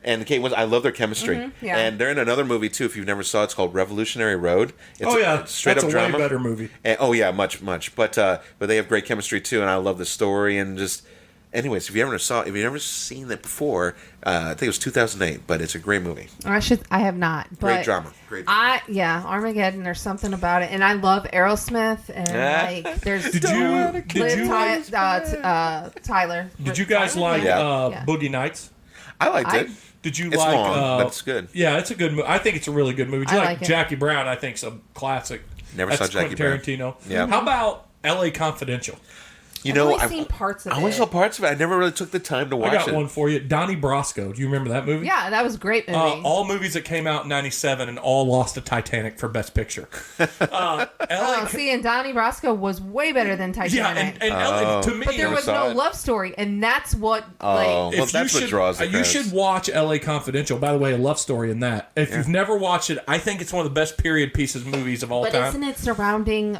And Kate Winslet, I love their chemistry. And they're in another movie too. If you've never saw it, it's called Revolutionary Road. It's straight up drama. Way better movie. And, much. But they have great chemistry too, and I love the story and just. Anyways, if you never seen that before, I think it was 2008, but it's a great movie. I have not. But great drama. Armageddon. There's something about it, and I love Aerosmith, and like there's Tyler. Did you guys like Boogie Nights? I liked it. Did you it's like? Long, but it's good. Yeah, it's a good movie. I think it's a really good movie. Did you like Jackie Brown? I think it's a classic. Never saw Jackie Brown. Tarantino. Yeah. How about L.A. Confidential? I've only seen parts of it. I only saw parts of it. I never really took the time to watch it. I got one for you. Donnie Brasco. Do you remember that movie? Yeah, that was a great movie. All movies that came out in 97 and all lost to Titanic for Best Picture. and Donnie Brasco was way better than Titanic. Yeah, to me, but there was no love story, and that's what. That's what draws the crowds. You should watch L.A. Confidential. By the way, a love story in that. If you've never watched it, I think it's one of the best period pieces movies of all time. But isn't it surrounding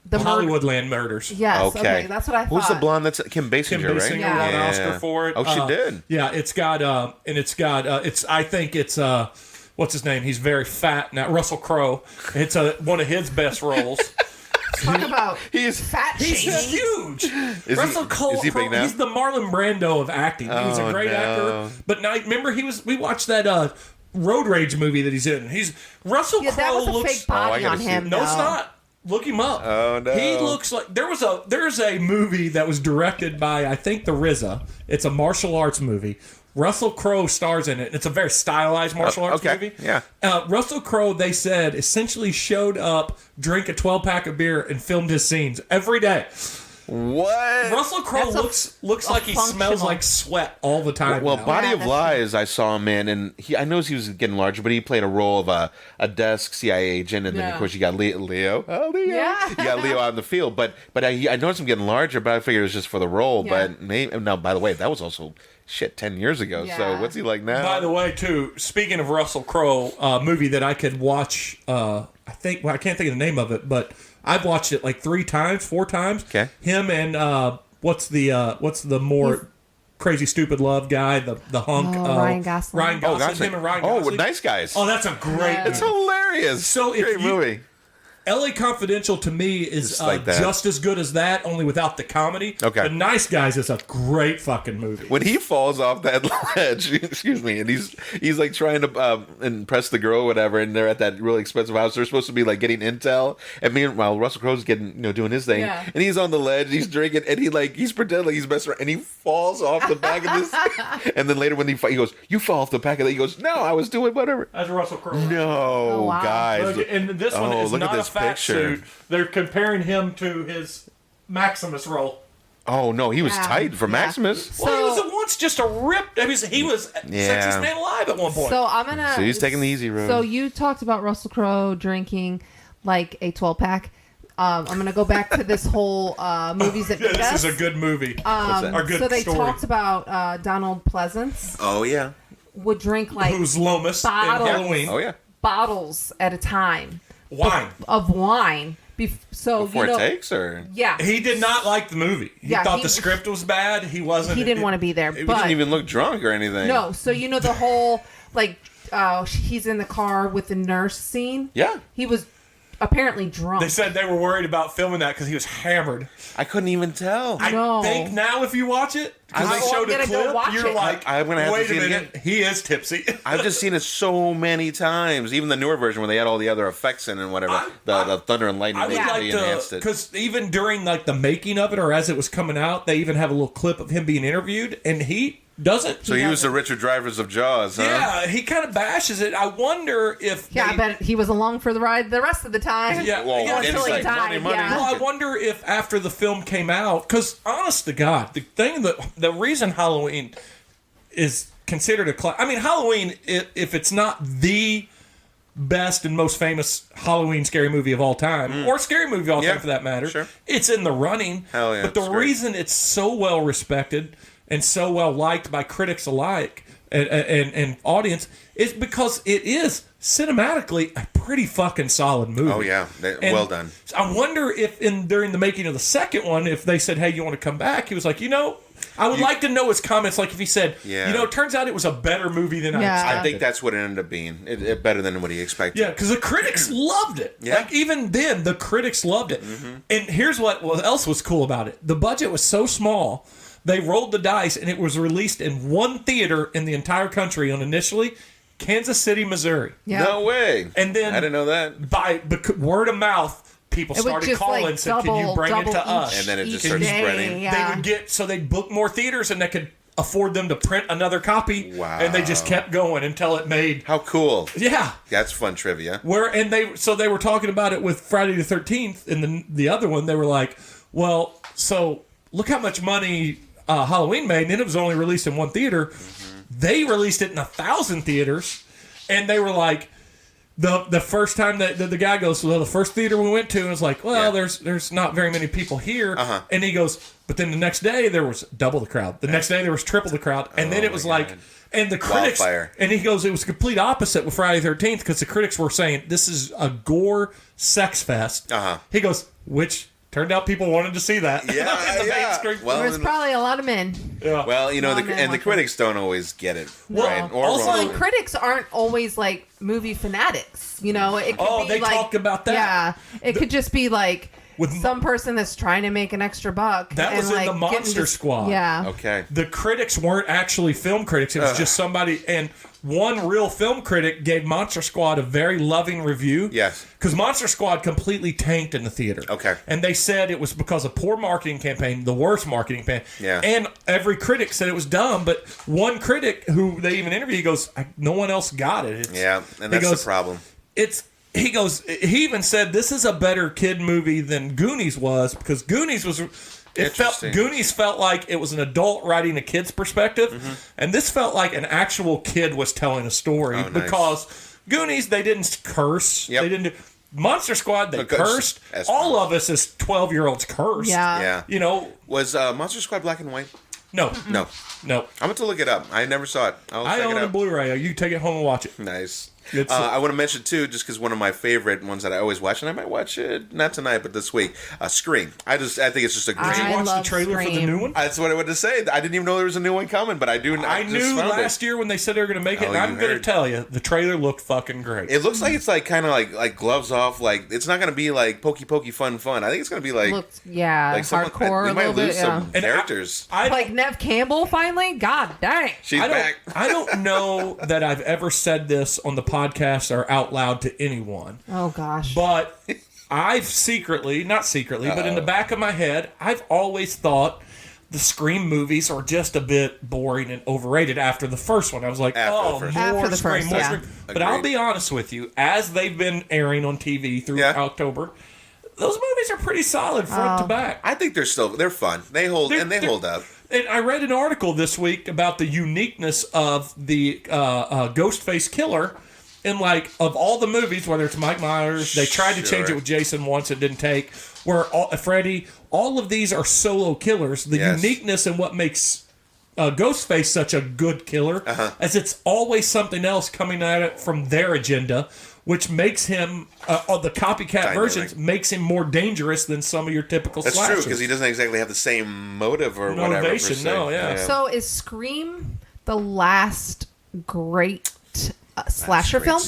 the Hollywoodland murders? Yes. Okay, that's what I thought. Who's the blonde? That's Kim Basinger, right? Kim Basinger won an Oscar for it. Oh, she did. Yeah, I think it's what's his name? He's very fat now. Russell Crowe. It's one of his best roles. Talk about fat. He's huge. Russell Crowe. Is he big now? He's the Marlon Brando of acting. He was a great actor. But now, remember, we watched that road rage movie that he's in. Russell Crowe that was a looks fake body on him. No, it's not. Look him up. Oh no. He looks like there's a movie that was directed by I think the RZA. It's a martial arts movie. Russell Crowe stars in it. It's a very stylized martial arts movie. Yeah. Russell Crowe, they said, essentially showed up, drank a 12-pack of beer, and filmed his scenes every day. What? Russell Crowe looks like he smells like sweat all the time. Well, Body of Lies, I saw him in, and I know he was getting larger, but he played a role of a desk CIA agent, and then of course you got Leo. Oh, Leo! Yeah. You got Leo out in the field, but I noticed him getting larger, but I figured it was just for the role. Yeah. But maybe now, by the way, that was also 10 years ago. Yeah. So what's he like now? By the way, too, speaking of Russell Crowe, movie that I could watch, I can't think of the name of it, but I've watched it like 4 times. Okay. Him and what's the more crazy stupid love guy, the hunk. Ryan Gosling. Ryan Gosling. Him and Ryan Gosling. Nice Guys. Oh, that's a great. It's hilarious. So great movie. L.A. Confidential to me is like that. just as good as that, only without the comedy. Okay. The Nice Guys is a great fucking movie. When he falls off that ledge, excuse me, and he's like trying to impress the girl or whatever, and they're at that really expensive house. They're supposed to be like getting intel, and meanwhile Russell Crowe's getting doing his thing, and he's on the ledge, he's drinking, and he's pretending like he's messing around, and he falls off the back of this. And then later when he goes, "You fall off the back of that," he goes, "No, I was doing whatever." That's Russell Crowe. No, wow. guys, Look, and this one is look at not this a fat picture. suit. They're comparing him to his Maximus role. Oh no, he was tight for Maximus. Well, he was once just a ripped. He was sexiest man alive at one point. So I'm gonna. So he's taking the easy road. So you talked about Russell Crowe drinking like a 12-pack. I'm gonna go back to this whole movies that made this us. is a good movie. Or good So they story. talked about Donald Pleasance Oh yeah. would drink like Who's Lomas in bottles. Halloween? Oh yeah. bottles at a time Wine. of wine. So Before you know, it takes, or yeah, He did not like the movie. He thought he- the script was bad. He wasn't. he didn't want to be there. he But didn't even look drunk or anything. no, so you know the whole like he's in the car with the nurse scene. Yeah. He was apparently drunk. They said they were worried about filming that because he was hammered. I couldn't even tell. No. I think now if you watch it, because they I'm showed a gonna go clip, watch you're it. like, I'm gonna have to wait see a it minute, again. he is tipsy. I've just seen it so many times. Even the newer version where they had all the other effects in and whatever. The thunder and lightning. I would they like enhanced to, it. because even during like the making of it or as it was coming out, they even have a little clip of him being interviewed, and he doesn't. So he was the Richard Drivers of Jaws, huh? Yeah, he kind of bashes it. I wonder if. yeah, I they- bet he was along for the ride the rest of the time. Yeah, Well, yeah, it's until he like died, money. yeah. Well, I wonder if after the film came out, because honest to God, the reason Halloween is considered a class. I mean, Halloween, if it's not the best and most famous Halloween scary movie of all time, or scary movie of all time for that matter, sure. it's in the running. Hell yeah, But the it's great. reason it's so well respected and so well liked by critics alike and audience is because it is cinematically a pretty fucking solid movie. Oh yeah, And well done. I wonder if during the making of the second one, if they said, "Hey, you want to come back?" He was like, I would like to know his comments. Like if he said, Yeah. it turns out it was a better movie than I Yeah. expected. I think that's what it ended up being. It better than what he expected. Yeah, because the critics loved it. Yeah. Like even then, the critics loved it. And here's what else was cool about it: the budget was so small. They rolled the dice, and it was released in one theater in the entire country on initially Kansas City, Missouri. Yeah. No way. And then I didn't know that. By word of mouth, people It would started just, calling like, and said, "Can you bring it double to us?" And then it just each started day, spreading. Yeah. They would get they'd book more theaters, and they could afford them to print another copy. Wow. And they just kept going until it made. How cool. Yeah. That's fun trivia. They were talking about it with Friday the 13th, and the other one they were like, well, so look how much money Halloween made, and it was only released in one theater. They released it in 1,000 theaters, and they were like, the first time that the guy goes, well, the first theater we went to was like, well, there's not very many people here, and he goes, but then the next day there was double the crowd. The next day there was triple the crowd, and then it was like, and the critics, Wildfire. and he goes, it was complete opposite with Friday the 13th because the critics were saying this is a gore sex fest. He goes, which turned out people wanted to see that. Yeah, In the mainstream. Well, There was probably a lot of men. Yeah. well, Oh, man, the like critics don't always get it No. right. Or Also, wrong. Well, critics aren't always like movie fanatics. It could Oh, be they like, talk about that. Yeah, it could just be like With some person that's trying to make an extra buck. That and, was in like, the getting Monster just- Squad. Yeah. Okay. The critics weren't actually film critics. It was just somebody, and one real film critic gave Monster Squad a very loving review. Yes. Because Monster Squad completely tanked in the theater. Okay. And they said it was because of poor marketing campaign, the worst marketing campaign. Yeah. And every critic said it was dumb, but one critic who they even interviewed, he goes, no one else got it. Yeah, and he that's goes, the problem. He even said this is a better kid movie than Goonies was, because Goonies felt like it was an adult writing a kid's perspective, and this felt like an actual kid was telling a story. Oh, nice. Because Goonies, they didn't curse. Yep. They didn't do Monster Squad, they Because- cursed. as All fun. of us as 12-year-olds cursed. Yeah. Yeah. Was Monster Squad black and white? No. No. No. I'm going to look it up. I never saw it. I'll I check own it a out. Blu-ray. You take it home and watch it. Nice. I want to mention too, just because one of my favorite ones that I always watch, and I might watch it not tonight, but this week, Scream. I think it's just a great. Did you watch the trailer for the new one? That's what I wanted to say. I didn't even know there was a new one coming, but I do. I knew last year when they said they were going to make it, and I'm going to tell you, the trailer looked fucking great. It looks like it's like kind of like gloves off. Like it's not going to be like pokey fun. I think it's going to be like hardcore. We might lose some And characters. I like Nev Campbell finally. God dang, she's back. I don't know that I've ever said this on the podcast or out loud to anyone. Oh gosh, but I've not secretly, but in the back of my head, I've always thought the Scream movies are just a bit boring and overrated after the first one. I was like, more Scream. But I'll be honest with you, as they've been airing on TV through October, those movies are pretty solid front to back. I think they're fun. They hold up. And I read an article this week about the uniqueness of the Ghostface killer. And of all the movies, whether it's Mike Myers, they tried to change it with Jason once, it didn't take. Where Freddy, all of these are solo killers. The uniqueness and what makes Ghostface such a good killer, as it's always something else coming at it from their agenda, which makes him, the copycat versions, makes him more dangerous than some of your typical slashers. That's true, because he doesn't exactly have the same motive or motivation. Whatever. So is Scream the last great slasher film?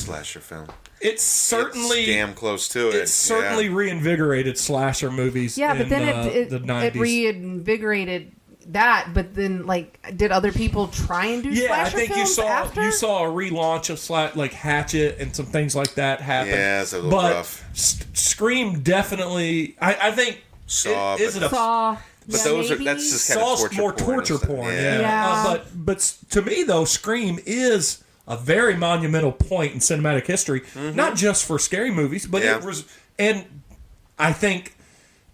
It's certainly damn close to it. It certainly reinvigorated slasher movies. Yeah, but then the 90s. It reinvigorated that. But then, did other people try and do slasher films after? You saw a relaunch of Hatchet and some things like that happen. Yeah, it's a little rough. Scream definitely. I think Saw. Saw. But that's just kind of torture more porn. Torture porn. Yeah. But to me though, Scream is a very monumental point in cinematic history, not just for scary movies, but it was, and I think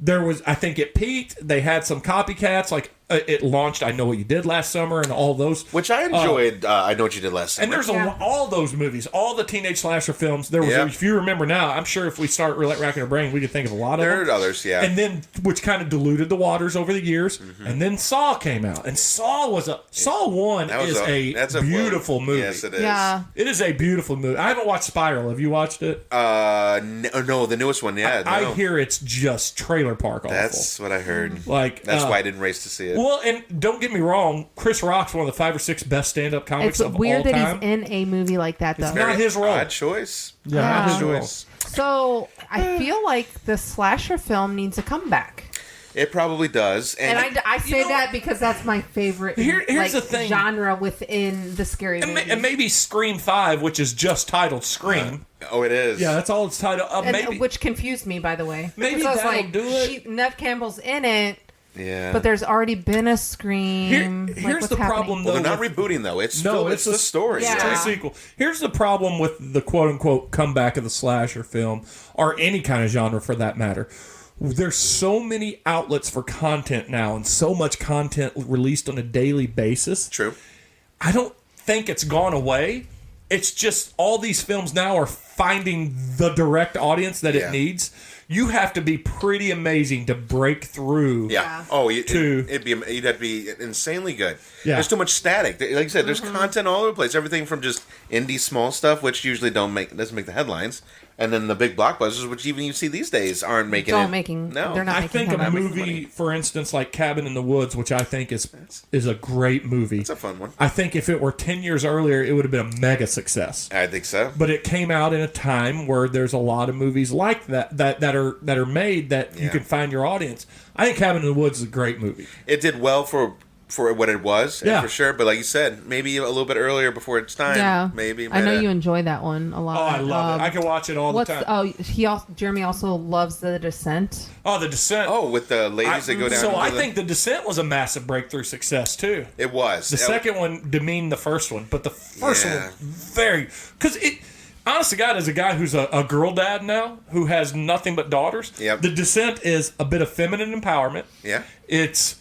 it peaked. They had some copycats, it launched I Know What You Did Last Summer and all those. Which I enjoyed, I Know What You Did Last Summer. And there's all those movies, all the teenage slasher films. There was, if you remember now, I'm sure if we start racking our brain, we could think of a lot of them. There are others, yeah. And then, which kind of diluted the waters over the years. And then Saw came out. And Saw 1 is a beautiful movie. Yes, it is. Yeah. It is a beautiful movie. I haven't watched Spiral. Have you watched it? No, the newest one, yeah. I hear it's just trailer park awful. That's what I heard. That's why I didn't race to see it. Well, and don't get me wrong, Chris Rock's one of the 5 or 6 best stand-up comics of all time. It's weird that he's in a movie like that, though. It's not his role. Odd choice. Yeah, not his role. So I feel like the slasher film needs a comeback. It probably does. And I say that because that's my favorite here's the thing. genre within the scary movies. And maybe Scream 5, which is just titled Scream. Oh, it is. Yeah, that's all it's titled. Which confused me, by the way. Maybe that'll do it. Nev Campbell's in it. Yeah. But there's already been a Scream. Here's the problem, though. Well, they're not rebooting, though. It's the story. Yeah. It's a sequel. Here's the problem with the quote-unquote comeback of the slasher film, or any kind of genre for that matter. There's so many outlets for content now, and so much content released on a daily basis. True. I don't think it's gone away. It's just all these films now are finding the direct audience that it needs. You have to be pretty amazing to break through. Yeah. Oh, you'd have to be insanely good. Yeah. There's too much static. Like you said, there's content all over the place. Everything from just indie small stuff, which usually doesn't make the headlines, and then the big blockbusters, which even you see these days aren't making it. No, they're not. I think a movie, for instance, like Cabin in the Woods, which I think is a great movie. It's a fun one. I think if it were 10 years earlier, it would have been a mega success. I think so. But it came out in a time where there's a lot of movies like that are made that you can find your audience. I think Cabin in the Woods is a great movie. It did well for what it was, for sure. But like you said, maybe a little bit earlier before its time. Yeah, maybe. I know you enjoy that one a lot. Oh, I love it. I can watch it all the time. Oh, Jeremy also loves The Descent. Oh, The Descent. Oh, with the ladies that go down. So I think The Descent was a massive breakthrough success too. It was. The second one demeaned the first one, but the first one because it. Honest to God, as a guy who's a girl dad now, who has nothing but daughters, The Descent is a bit of feminine empowerment. Yeah. It's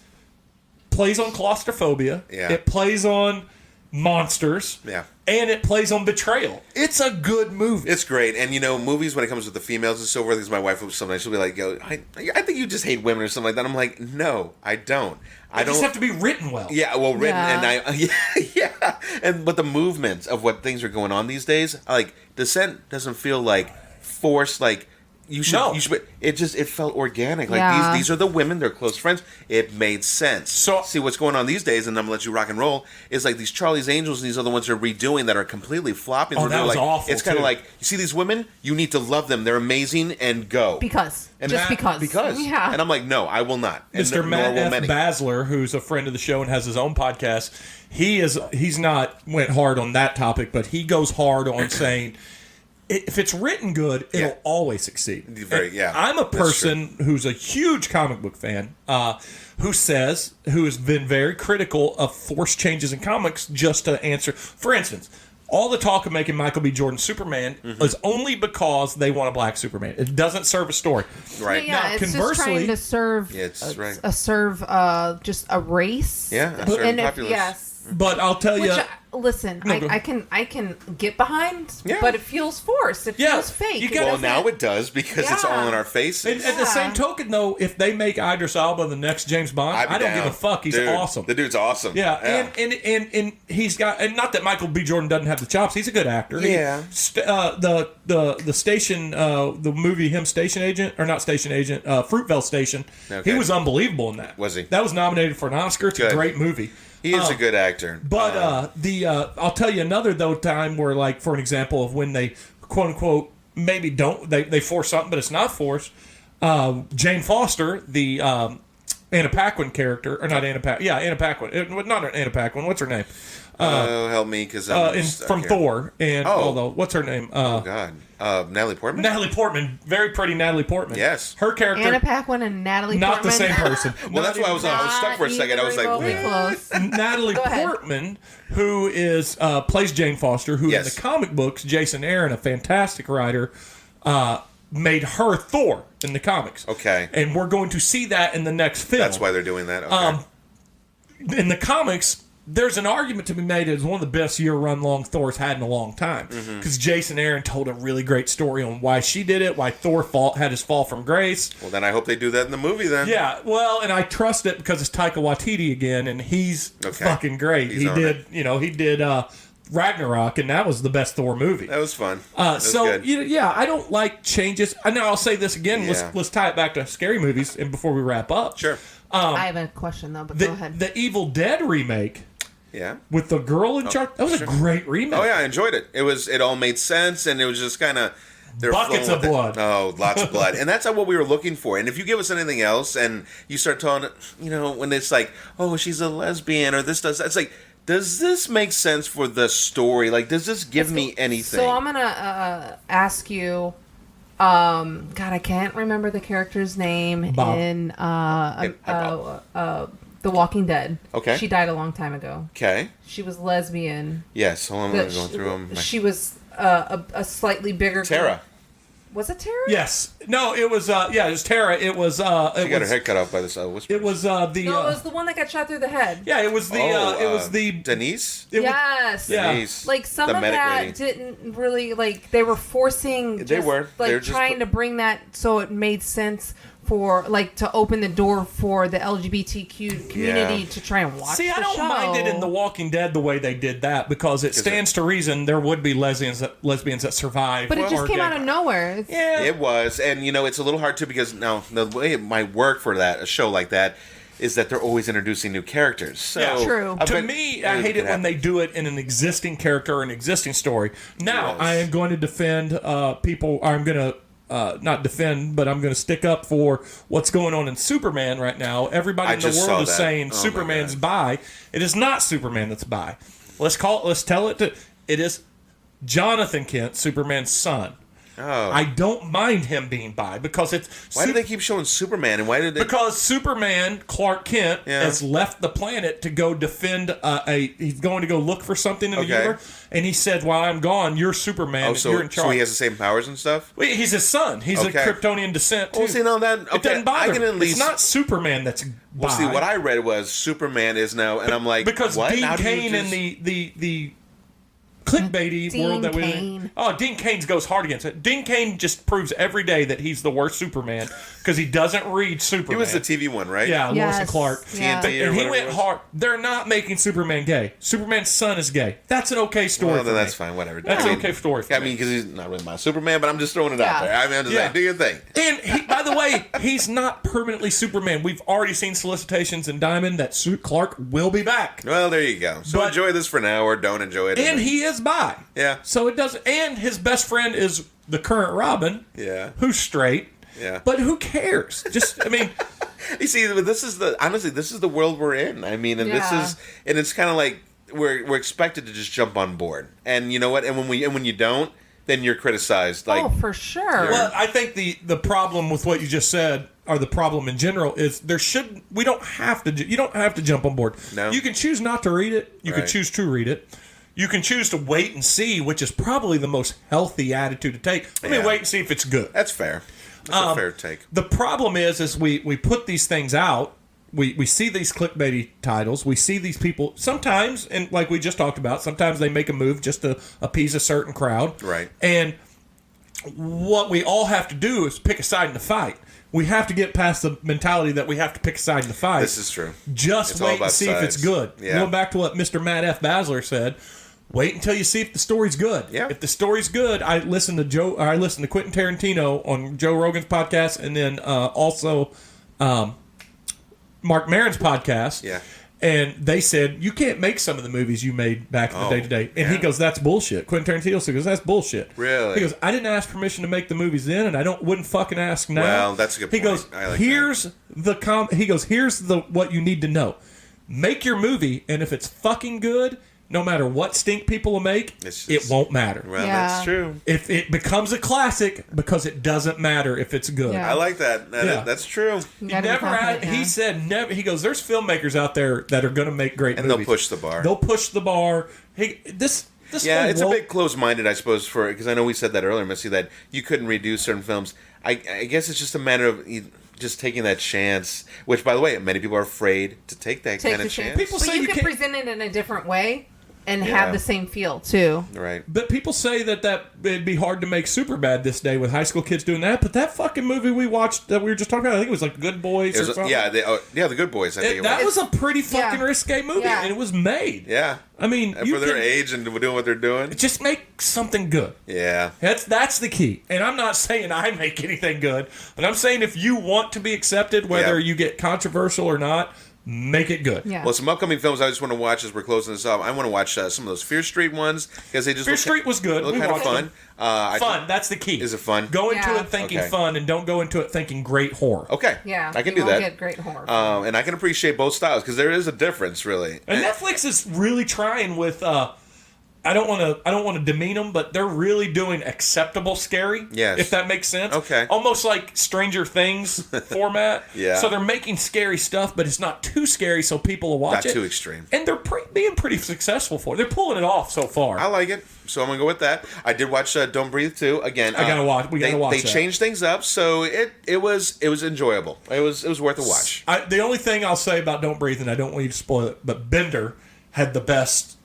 plays on claustrophobia. Yeah. It plays on monsters. Yeah. And it plays on betrayal. It's a good movie. It's great. And, movies, when it comes with the females and so forth, because my wife will sometimes, she'll be like, I think you just hate women or something like that. I'm like, no, I don't. They just have to be written well. Yeah, well written, but the movements of what things are going on these days, like Descent doesn't feel like forced, like you should. It felt organic. Like these are the women, they're close friends. It made sense. So see what's going on these days, and I'm gonna let you rock and roll. Is like these Charlie's Angels and these other ones they're redoing that are completely flopping. Oh, that was awful. It's kind of like, you see these women, you need to love them. They're amazing, and go because. Yeah. And I'm like, no, I will not. And Mr. Matt F. Basler, who's a friend of the show and has his own podcast, he's not went hard on that topic, but he goes hard on saying, if it's written good, it'll always succeed. I'm a person who's a huge comic book fan who has been very critical of forced changes in comics just to answer. For instance, all the talk of making Michael B. Jordan Superman is only because they want a black Superman. It doesn't serve a story. Right. Yeah, now, it's conversely, just trying to serve just a race. Yeah, a certain populace. Yes. But I'll tell you... Listen, I can get behind, but it feels forced. It feels fake. Now it does, because it's all in our faces. At the same token, though, if they make Idris Elba the next James Bond, I don't give a fuck. He's awesome. The dude's awesome. Yeah. And he's got, and not that Michael B. Jordan doesn't have the chops. He's a good actor. Yeah. The station, the movie him Station Agent, or not Station Agent, Fruitvale Station. Okay. He was unbelievable in that. Was he? That was nominated for an Oscar. It's a great movie. He is a good actor. But I'll tell you another time where, like, for an example of when they quote unquote maybe they force something, but it's not forced. Jane Foster, the Anna Paquin character, or not Anna Paquin? Yeah, Anna Paquin. Not Anna Paquin. What's her name? Help me, because from Thor. And what's her name? Oh God, Natalie Portman. Natalie Portman, very pretty Natalie Portman. Yes, her character. Anna Paquin and Natalie not Portman. Not the same person. Well, that's why I was stuck for a second. I was like, close. Natalie Portman, who is plays Jane Foster, who in the comic books, Jason Aaron, a fantastic writer, made her Thor in the comics. Okay, and we're going to see that in the next film. That's why they're doing that. Okay. In the comics, there's an argument to be made as one of the best year-run long Thor's had in a long time, because Jason Aaron told a really great story on why she did it, why Thor had his fall from grace. Well, then I hope they do that in the movie then. Yeah, well, and I trust it because it's Taika Waititi again, and he's fucking great. He did Ragnarok, and that was the best Thor movie. That was fun. I don't like changes. And now I'll say this again. Yeah. Let's tie it back to scary movies, and before we wrap up, sure. I have a question though, but go ahead. The Evil Dead remake. Yeah, with the girl in charge. That was a great remake. Oh yeah, I enjoyed it. It all made sense, and it was just kind of buckets of blood. Oh, lots of blood, and that's what we were looking for. And if you give us anything else, and you start talking, when it's like, oh, she's a lesbian, or this does, it's like, does this make sense for the story? Like, does this give me anything? So I'm gonna ask you. God, I can't remember the character's name in The Walking Dead. Okay. She died a long time ago. Okay. She was lesbian. Yes. Hold on, I'm going through them. She was a slightly bigger... Tara. Was it Tara? Yes. No, it was, it was Tara. It was, she got her head cut off by this whisper. It was, No, it was the one that got shot through the head. Yeah, it was the... Denise? Yes. Denise. Like, some of that didn't really, like, they were forcing... They were. Like, trying to bring that so it made sense for, like, to open the door for the LGBTQ community to try and watch the show. See, I don't mind it in The Walking Dead the way they did that, because it stands to reason there would be lesbians that survive. But it just came out of nowhere. Yeah. It was. And, it's a little hard, too, because now the way it might work for a show like that is that they're always introducing new characters. So, true. To me, I hate it when they do it in an existing character or an existing story. Now, I am going to defend people. I'm going to not defend, but I'm going to stick up for what's going on in Superman right now. Everybody in the world is saying Superman's bi. It is not Superman that's bi. Let's tell it. It is Jonathan Kent, Superman's son. Oh. I don't mind him being bi because it's... Why did they keep showing Superman? And why did they... Because Superman, Clark Kent, has left the planet to go defend he's going to go look for something in the universe. And he said, while I'm gone, you're Superman. so, you're in charge. So he has the same powers and stuff? Well, he's his son. He's a Kryptonian descent, too. Well, see, no, that... Okay, it doesn't bother I can at least... It's not Superman that's bi. Well, see, what I read was Superman is now... And I'm like, because what? Dean Cain and the clickbaity world that we live in. Oh, Dean Cain goes hard against it. Dean Cain just proves every day that he's the worst Superman because he doesn't read Superman. He was the TV one, right? Yeah, Lois and Clark. Yeah. TNT And he went hard. They're not making Superman gay. Superman's son is gay. That's an okay story. Well, then for that's me. fine. Whatever. That's an okay story. For I mean, because he's not really my Superman, but I'm just throwing it out there. I mean, I'm just saying, do your thing. And he, by the way, he's not permanently Superman. We've already seen solicitations in Diamond that Clark will be back. Well, there you go. So enjoy this for now, or don't enjoy it. And he is bi. Yeah. So it doesn't. And his best friend is the current Robin. Yeah. Who's straight. Yeah. But who cares? Just, I mean. You see, this is the world we're in. I mean, and it's kind of like we're expected to just jump on board. And you know what? And when you don't, then you're criticized. Like, for sure. Well, I think the problem with what you just said, or the problem in general, is you don't have to jump on board. No. You can choose not to read it. You can choose to read it. You can choose to wait and see, which is probably the most healthy attitude to take. Let me wait and see if it's good. That's fair. That's a fair take. The problem is we put these things out. We see these clickbaity titles. We see these people sometimes, and like we just talked about, sometimes they make a move just to appease a certain crowd. Right. And what we all have to do is pick a side in the fight. We have to get past the mentality that we have to pick a side in the fight. This is true. Just wait and see if it's good. Yeah. Going back to what Mr. Matt F. Basler said, wait until you see if the story's good. Yeah. If the story's good, I listen to Quentin Tarantino on Joe Rogan's podcast, and then also Mark Maron's podcast. Yeah. And they said, you can't make some of the movies you made back in the day today. And he goes, that's bullshit. Quentin Tarantino goes, that's bullshit. Really? He goes, I didn't ask permission to make the movies then, and I wouldn't fucking ask now. Well, that's a good point. He goes, I like here's what you need to know. Make your movie, and if it's fucking good, no matter what stink people will make, it won't matter. Well, that's true. If it becomes a classic, because it doesn't matter if it's good. I like that. That's true. He said never. He goes, there's filmmakers out there that are going to make great movies. And they'll push the bar. They'll push the bar. This it's a bit closed-minded, I suppose, because I know we said that earlier, Missy, that you couldn't redo certain films. I guess it's just a matter of just taking that chance, which, by the way, many people are afraid to take that kind of chance. People say you can present it in a different way and have the same feel too. Right. But people say that it'd be hard to make Superbad this day with high school kids doing that. But that fucking movie we watched that we were just talking about, I think it was like Good Boys or something. The Good Boys. I think that was a pretty fucking risque movie, and it was made. Yeah. I mean, and for their age and doing what they're doing, just make something good. Yeah. That's the key. And I'm not saying I make anything good, but I'm saying if you want to be accepted, whether you get controversial or not, make it good. Yeah. Well, some upcoming films I just want to watch as we're closing this off. I want to watch some of those Fear Street ones because they just Fear Street was good. Look kind of fun. Fun. That's the key. Is it fun? Go into it thinking fun, and don't go into it thinking great horror. Okay. Yeah. I can do that. Get great horror. And I can appreciate both styles because there is a difference, really. And Netflix is really trying with. I don't want to demean them, but they're really doing acceptable scary. Yes. If that makes sense. Okay. Almost like Stranger Things format. Yeah. So they're making scary stuff, but it's not too scary, so people will watch it. Not too extreme. And they're being pretty successful for it. They're pulling it off so far. I like it, so I'm gonna go with that. I did watch Don't Breathe 2 again. I gotta watch. We gotta watch. They changed things up, so it was enjoyable. It was worth a watch. The only thing I'll say about Don't Breathe, and I don't want you to spoil it, but Bender had the best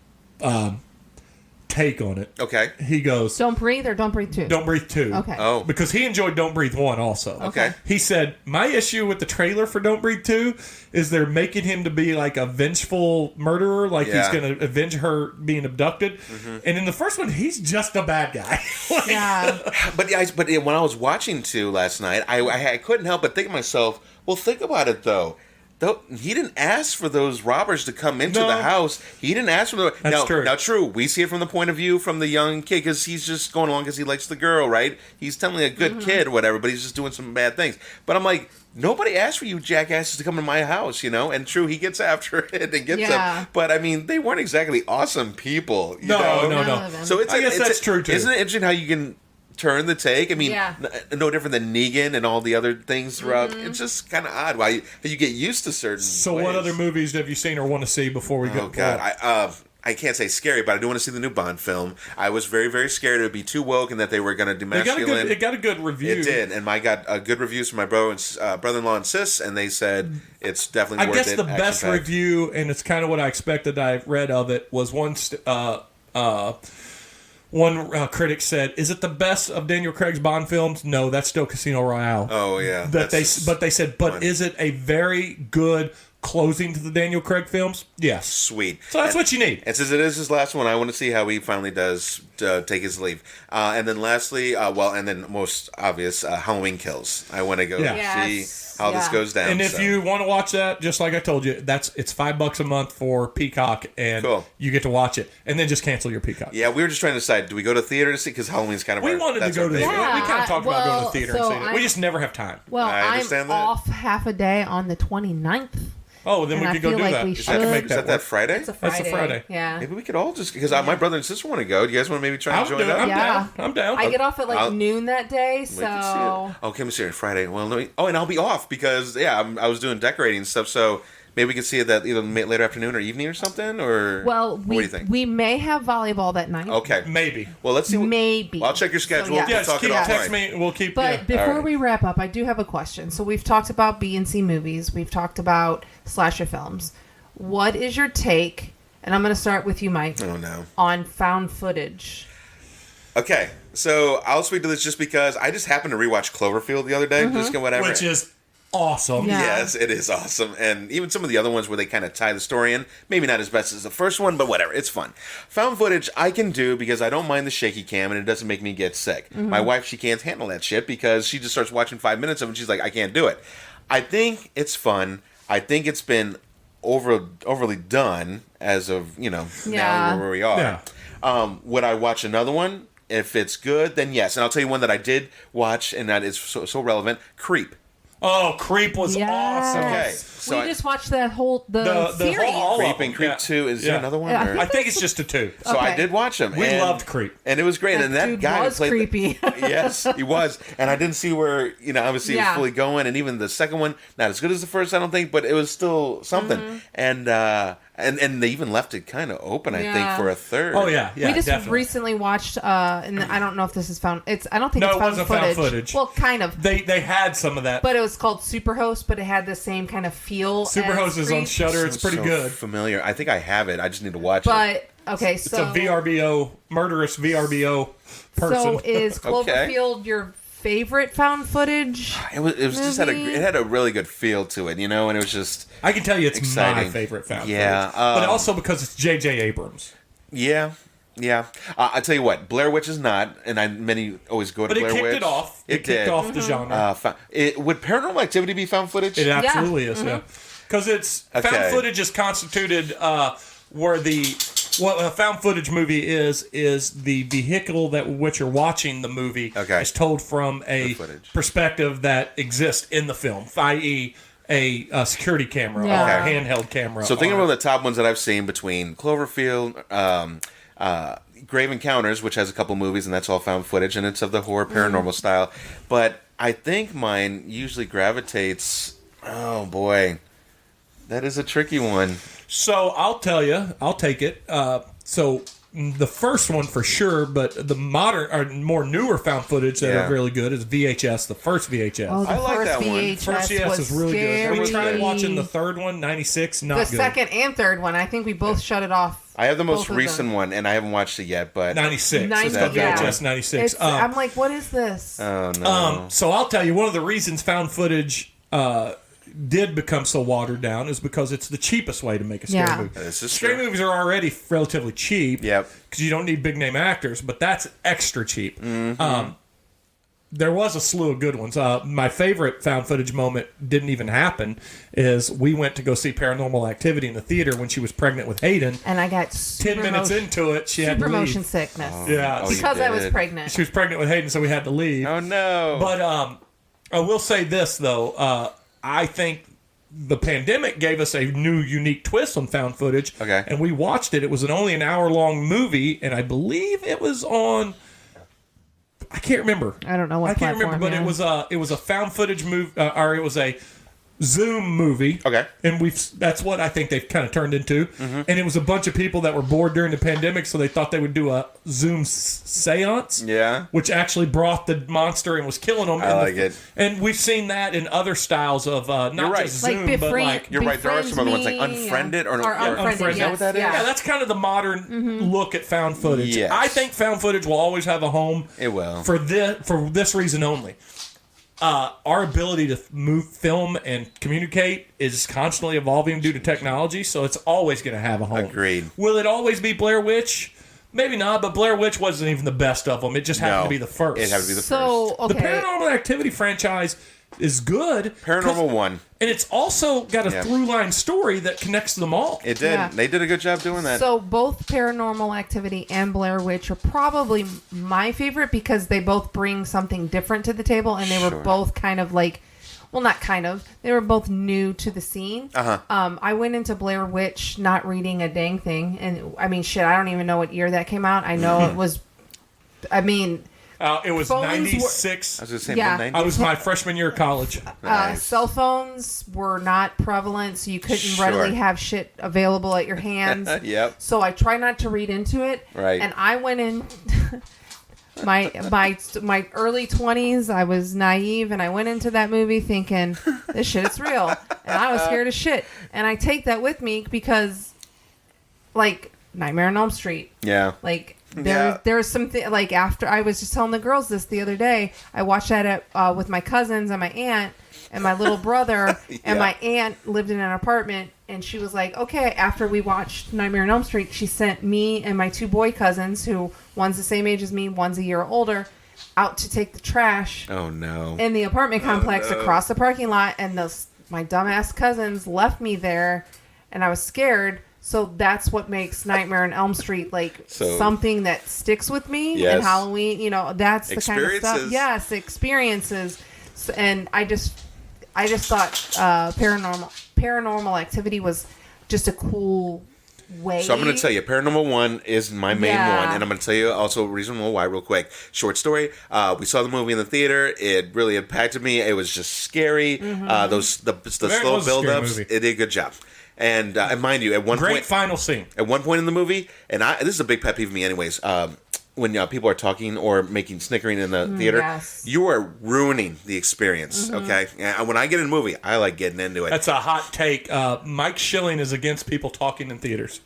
take on it. Okay. He goes, Don't Breathe or Don't Breathe 2? Don't Breathe 2. Okay. Oh. Because he enjoyed Don't Breathe 1 also. Okay. He said, my issue with the trailer for Don't Breathe 2 is they're making him to be like a vengeful murderer, like he's going to avenge her being abducted. Mm-hmm. And in the first one, he's just a bad guy. But when I was watching 2 last night, I couldn't help but think to myself, well, think about it, though. He didn't ask for those robbers to come into the house. He didn't ask for them. That's true. Now, true, we see it from the point of view from the young kid because he's just going along because he likes the girl, right? He's telling a good kid or whatever, but he's just doing some bad things. But I'm like, nobody asked for you jackasses to come to my house, you know? And true, he gets after it and gets them. But, I mean, they weren't exactly awesome people. You know? No. So I guess that's true, too. Isn't it interesting how you can turn to take. I mean, Yeah. no different than Negan and all the other things throughout. It's just kind of odd why you get used to certain. So, ways. what other movies have you seen or want to see before we go? Oh God, I can't say scary, but I do want to see the new Bond film. I was very, very scared it would be too woke and that they were going to demasculine. It got a good review. It did, and I got good reviews from my brother-in-law and sis, and they said it's definitely worth it. I guess the best review, and it's kind of what I expected I read of it, was one critic said, "Is it the best of Daniel Craig's Bond films?" No, that's still Casino Royale. Oh yeah, but they said, but is it a very good closing to the Daniel Craig films? Yes. Sweet. So that's what you need. And since it is his last one, I want to see how he finally does take his leave. And then lastly, and then most obvious, Halloween Kills. I want to go see how this goes down. And if you want to watch that, just like I told you, it's $5 a month for Peacock, and you get to watch it. And then just cancel your Peacock. Yeah, we were just trying to decide, do we go to theater to see? Because Halloween's kind of we wanted to go to the theater. We kind of talked about going to the theater and seeing it. We just never have time. Well, I'm off half a day on the 29th. Oh, then we could go do that. Is that Friday? It's a Friday. That's a Friday. Yeah. Maybe we could all just, because my brother and sister want to go. Do you guys want to maybe try and join up? I'm down. I get off at noon that day, so. Okay, let me see it. Friday. Well, and I'll be off because, I was doing decorating and stuff, so maybe we could see it that either later afternoon or evening or something, or what do you think? We may have volleyball that night. Okay. Maybe. Well, let's see. Maybe. I'll check your schedule. So, We'll talk it offline. Text me. We'll keep. But before we wrap up, I do have a question. So we've talked about B and C movies. We've talked about slasher films. What is your take? And I'm going to start with you, Mike. Oh no. On found footage. Okay, so I'll speak to this just because I just happened to rewatch Cloverfield the other day. Just whatever. Which is awesome. Yeah. Yes, it is awesome. And even some of the other ones where they kind of tie the story in, maybe not as best as the first one, but whatever, it's fun. Found footage I can do because I don't mind the shaky cam and it doesn't make me get sick. My wife, she can't handle that shit because she just starts watching 5 minutes of it and she's like, I can't do it. I think it's fun. I think it's been overly done as of, now where we are. Yeah. Would I watch another one? If it's good, then yes. And I'll tell you one that I did watch and that is so relevant, Creep. Oh, Creep was awesome. Okay. So we just watched that whole series. Whole Creep and Creep 2. Is there another one? Yeah, I think it's just a 2. So I did watch them. We loved Creep. And it was great. And that dude guy was played creepy. Yes, he was. And I didn't see where, obviously he was fully going. And even the second one, not as good as the first, I don't think, but it was still something. And they even left it kind of open, I think, for a third. Oh, yeah. We just definitely. recently watched, and I don't know if this is found. I don't think it's found wasn't footage. found footage. Well, kind of. They had some of that. But it was called Superhost, but it had the same kind of feel. Superhost is on Shudder. It's pretty good. Familiar. I think I have it. I just need to watch it. But okay, It's a VRBO, murderous VRBO person. So is Cloverfield your favorite found footage? It was just it had a really good feel to it, and it was just. I can tell you it's exciting. my favorite found footage. Yeah, but also because it's J.J. Abrams. Yeah. I tell you what, Blair Witch is not, and many always go to Blair Witch. But it kicked it off. It kicked off the genre. Would Paranormal Activity be found footage? It absolutely is, yeah. Because found footage is constituted where what a found footage movie is the vehicle which you're watching the movie is told from a perspective that exists in the film, i.e., a security camera or a handheld camera. So thinking about the top ones that I've seen between Cloverfield, Grave Encounters, which has a couple movies, and that's all found footage, and it's of the horror paranormal style. But I think mine usually gravitates. Oh boy, that is a tricky one. So I'll tell you, I'll take it. So the first one for sure, but the modern or more newer found footage that are really good is VHS. The first VHS. Oh, I like that one. First VHS is really good. We tried watching the third one, 96, not good. The second and third one, I think we both shut it off. I have the most recent one, and I haven't watched it yet, but 96. It's called VHS 96. I'm like, what is this? Oh no. So I'll tell you, one of the reasons found footage did become so watered down is because it's the cheapest way to make a scary movie. This is scary movies are already relatively cheap. Yep. Because you don't need big name actors, but that's extra cheap. There was a slew of good ones. My favorite found footage moment didn't even happen. Is we went to go see Paranormal Activity in the theater when she was pregnant with Hayden, and I got 10 minutes into it, she had to leave. motion sickness. Because I was pregnant. She was pregnant with Hayden, so we had to leave. Oh no! But I will say this though. I think the pandemic gave us a new, unique twist on found footage. Okay. And we watched it. It was only an hour-long movie, and I believe it was on... I can't remember. I don't know what I can't remember, but it was a found footage movie, or it was a Zoom movie. Okay. And that's what I think they've kind of turned into. Mm-hmm. And it was a bunch of people that were bored during the pandemic, so they thought they would do a Zoom seance. Yeah. Which actually brought the monster and was killing them. I like it. And we've seen that in other styles of not just Zoom, but like... You're right, there are some other ones like Unfriended or Unfriended. Is that what that is? Yeah, that's kind of the modern look at found footage. Yes. I think found footage will always have a home. It will. For this reason only. Our ability to move, film, and communicate is constantly evolving due to technology, so it's always going to have a home. Agreed. Will it always be Blair Witch? Maybe not, but Blair Witch wasn't even the best of them. It just happened to be the first. It had to be the first. Okay. The Paranormal Activity franchise is good. Paranormal 1. And it's also got a through-line story that connects them all. It did. Yeah. They did a good job doing that. So both Paranormal Activity and Blair Witch are probably my favorite because they both bring something different to the table, and they were both kind of like, well, not kind of. They were both new to the scene. I went into Blair Witch not reading a dang thing, and I mean, shit, I don't even know what year that came out. I know it was. I mean. It was 96. I was going to say, mid-90s? I was my freshman year of college. Nice. Cell phones were not prevalent, so you couldn't readily have shit available at your hands. Yep. So I try not to read into it. Right. And I went in my early 20s. I was naive, and I went into that movie thinking this shit is real, and I was scared as shit. And I take that with me because, like, Nightmare on Elm Street. Yeah. Like. There's something like after I was just telling the girls this the other day. I watched that with my cousins and my aunt and my little brother, and my aunt lived in an apartment, and she was like, okay, after we watched Nightmare on Elm Street, she sent me and my two boy cousins, who one's the same age as me, one's a year older, out to take the trash. Oh no! In the apartment complex across the parking lot, and my dumbass cousins left me there, and I was scared. So that's what makes Nightmare on Elm Street something that sticks with me. And Halloween, that's the kind of stuff. Yes, experiences. So, and I just thought Paranormal Activity was just a cool way. So I'm going to tell you, Paranormal 1 is my main one, and I'm going to tell you also a reason why real quick. Short story. We saw the movie in the theater. It really impacted me. It was just scary. The slow build-ups. It did a good job. And mind you, at one point... Great final scene. At one point in the movie, and this is a big pet peeve of me anyways, when people are talking or making snickering in the theater, you are ruining the experience, okay? And when I get in a movie, I like getting into it. That's a hot take. Mike Schilling is against people talking in theaters.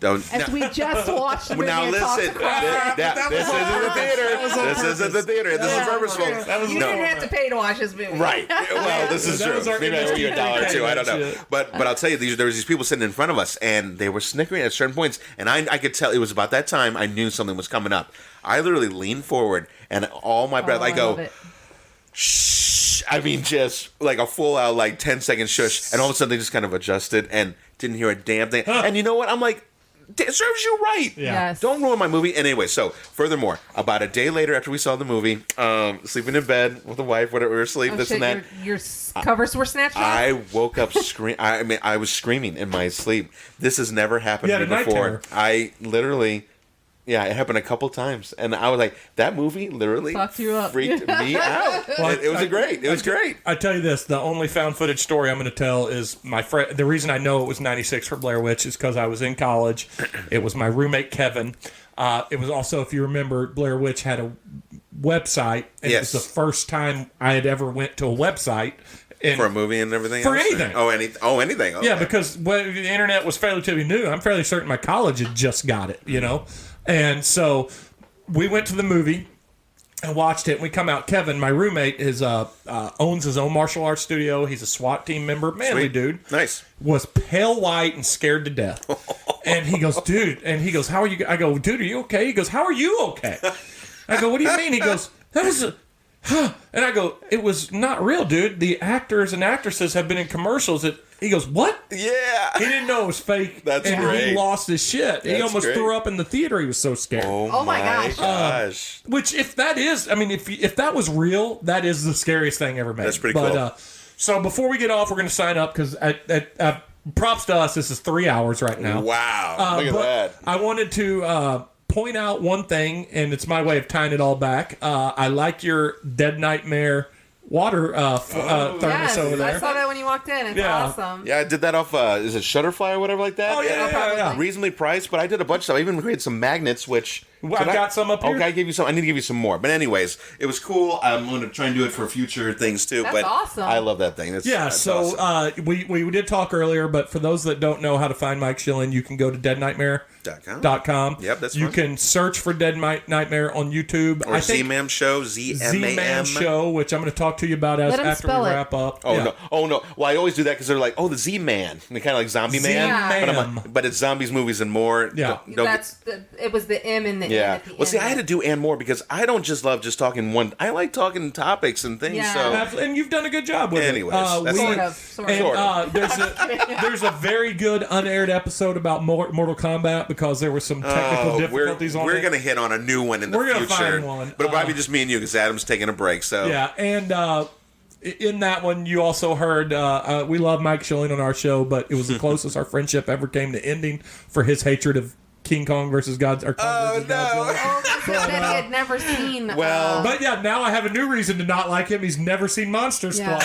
We just watched the movie. Now listen, this isn't the theater. This isn't the theater. This is purposeful. You didn't have to pay to watch this movie. Right. Well, this is true. Maybe I owe you $1 too. I don't know. But I'll tell you, there was these people sitting in front of us, and they were snickering at certain points, and I could tell it was about that time I knew something was coming up. I literally leaned forward, and all my breath, I go, shh. I mean, just like a full out, 10-second shush, and all of a sudden they just kind of adjusted and didn't hear a damn thing. And you know what? I'm like, it serves you right. Yeah. Yes. Don't ruin my movie. And anyway, so furthermore, about a day later after we saw the movie, sleeping in bed with the wife, whatever, we were asleep, this and that. Your covers were snatched off? I woke up screaming. I was screaming in my sleep. This has never happened to me before. I literally... Yeah, it happened a couple times, and I was like, "That movie literally fucked you up. Freaked me out." Well, it was great. It was great. I tell you this: the only found footage story I'm going to tell is my friend. The reason I know it was '96 for Blair Witch is because I was in college. It was my roommate Kevin. It was also, if you remember, Blair Witch had a website, and it was the first time I had ever went to a website. For a movie and everything for else? Anything. Anything. Okay. Yeah, because the internet was fairly new. I'm fairly certain my college had just got it, And so we went to the movie and watched it. And we come out. Kevin, my roommate, owns his own martial arts studio. He's a SWAT team member. Manly dude. Nice. Was pale white and scared to death. And he goes, dude. And he goes, how are you? I go, dude, are you okay? He goes, how are you okay? I go, what do you mean? He goes, that was a... And I go, it was not real, dude. The actors and actresses have been in commercials. He goes, what? Yeah. He didn't know it was fake. That's and great. He lost his shit. He almost threw up in the theater. He was so scared. Oh my gosh. Which, if that is, I mean, if that was real, that is the scariest thing ever made. That's pretty cool. So before we get off, we're going to sign up because props to us. This is 3 hours right now. Wow. Look at that. I wanted to point out one thing, and it's my way of tying it all back. I like your Dead Nightmare water thermos over there. I saw that when you walked in. It's awesome. Yeah, I did that off, is it Shutterfly or whatever like that? Oh, yeah. Reasonably priced, but I did a bunch of stuff. I even created some magnets, which... I've got some up here. Okay, I gave you some. I need to give you some more. But anyways, it was cool. I'm going to try and do it for future things, too. That's but awesome. I love that thing. That's awesome. We did talk earlier, but for those that don't know how to find Mike Schilling, you can go to deadnightmare.com. Yep, that's You fine. can search for Dead Nightmare on YouTube. Or Z-Man Show, Z-M-A-M. Show, which I'm going to talk to you about after we wrap up. Oh, no. Well, I always do that because they're like, the Z-Man. And they're kind of like Zombie Man. But it's zombies, movies, and more. Yeah. It was the M in the yeah. N at the Well, see, end. I had to do and more because I don't just love just talking one. I like talking topics and things. Yeah. So And you've done a good job with anyways, it. that's Sort of. There's a very good unaired episode about Mortal Kombat because there were some technical difficulties on it. We're going to hit on a new one in the future. We're going to find one. But it'll probably be just me and you because Adam's taking a break. So yeah, and in that one, you also heard we love Mike Schilling on our show, but it was the closest our friendship ever came to ending for his hatred of King Kong versus Godzilla. He said he had never seen. But yeah, now I have a new reason to not like him. He's never seen Monster Squad.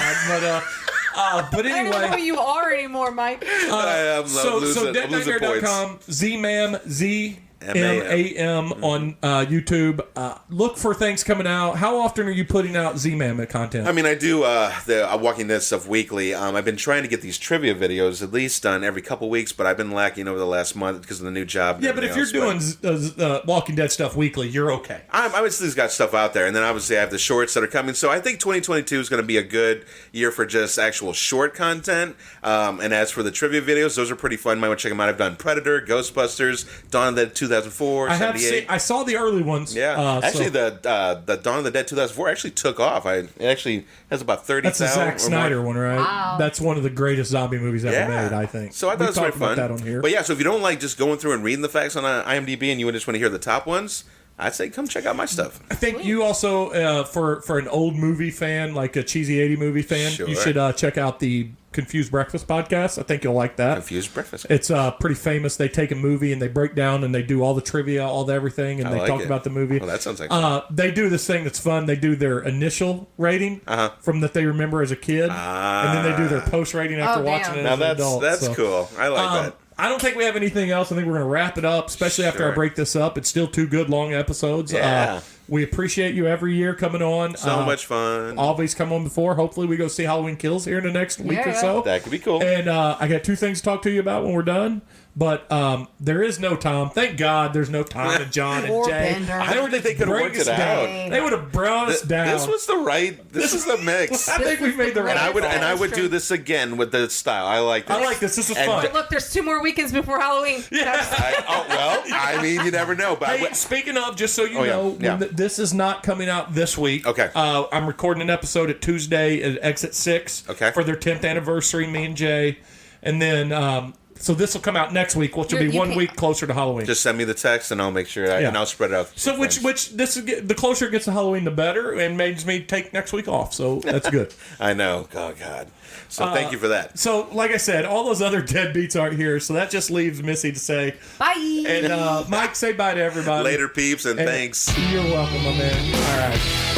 But anyway, I don't know who you are anymore, Mike. I'm losing deadnightmare.com, Z-Man, Z-M-A-M on YouTube. Look for things coming out. How often are you putting out Z-Man content? I mean, I do the Walking Dead stuff weekly. I've been trying to get these trivia videos at least done every couple weeks, but I've been lacking over the last month because of the new job. Yeah, but if you're doing Walking Dead stuff weekly, you're okay. I obviously got stuff out there, and then obviously I have the shorts that are coming. So I think 2022 is going to be a good year for just actual short content. And as for the trivia videos, those are pretty fun. You might want to check them out. I've done Predator, Ghostbusters, Dawn of the Dead 2004, I 78. I saw the early ones. Yeah, actually, the Dawn of the Dead 2004 actually took off. It actually has about 30,000. That's a Zack Snyder one, right? Wow. That's one of the greatest zombie movies ever made, I think. So I thought it was quite fun. About that on here. But yeah, so if you don't like just going through and reading the facts on IMDb and you just want to hear the top ones, I'd say come check out my stuff. I think you also, for an old movie fan, like a cheesy 80 movie fan, you should check out the Confused Breakfast podcast. I think you'll like that. Confused Breakfast. It's pretty famous. They take a movie and they break down and they do all the trivia, all the everything, and they talk about the movie. Well, that sounds like fun. They do this thing that's fun. They do their initial rating from that they remember as a kid, and then they do their post rating after watching it as an adult. That's cool. I like that. I don't think we have anything else. I think we're going to wrap it up, especially after I break this up. It's still 2 good long episodes. Yeah. We appreciate you every year coming on. So much fun. Always come on before. Hopefully we go see Halloween Kills here in the next week or so. That could be cool. And I got 2 things to talk to you about when we're done. But there is no Tom. Thank God there's no Tom and John and Jay. Bender. I don't think they could have worked it out. They would have brought us down. This was the right. This is the mix. I think we've made the right. And I would do this again with the style. I like this. I like this. This is fun. Look, there's 2 more weekends before Halloween. I mean, you never know. But hey, speaking of, just so you know, this is not coming out this week. Okay. I'm recording an episode at Tuesday at Exit 6 for their 10th anniversary, me and Jay. And then, so this will come out next week, which will be 1 week closer to Halloween. Just send me the text and I'll make sure and I'll spread it out. So which this is the closer it gets to Halloween, the better, and makes me take next week off. So that's good. I know. Oh God. So thank you for that. So like I said, all those other deadbeats aren't here, so that just leaves Missy to say bye. And Mike, say bye to everybody. Later, peeps, and thanks. You're welcome, my man. All right.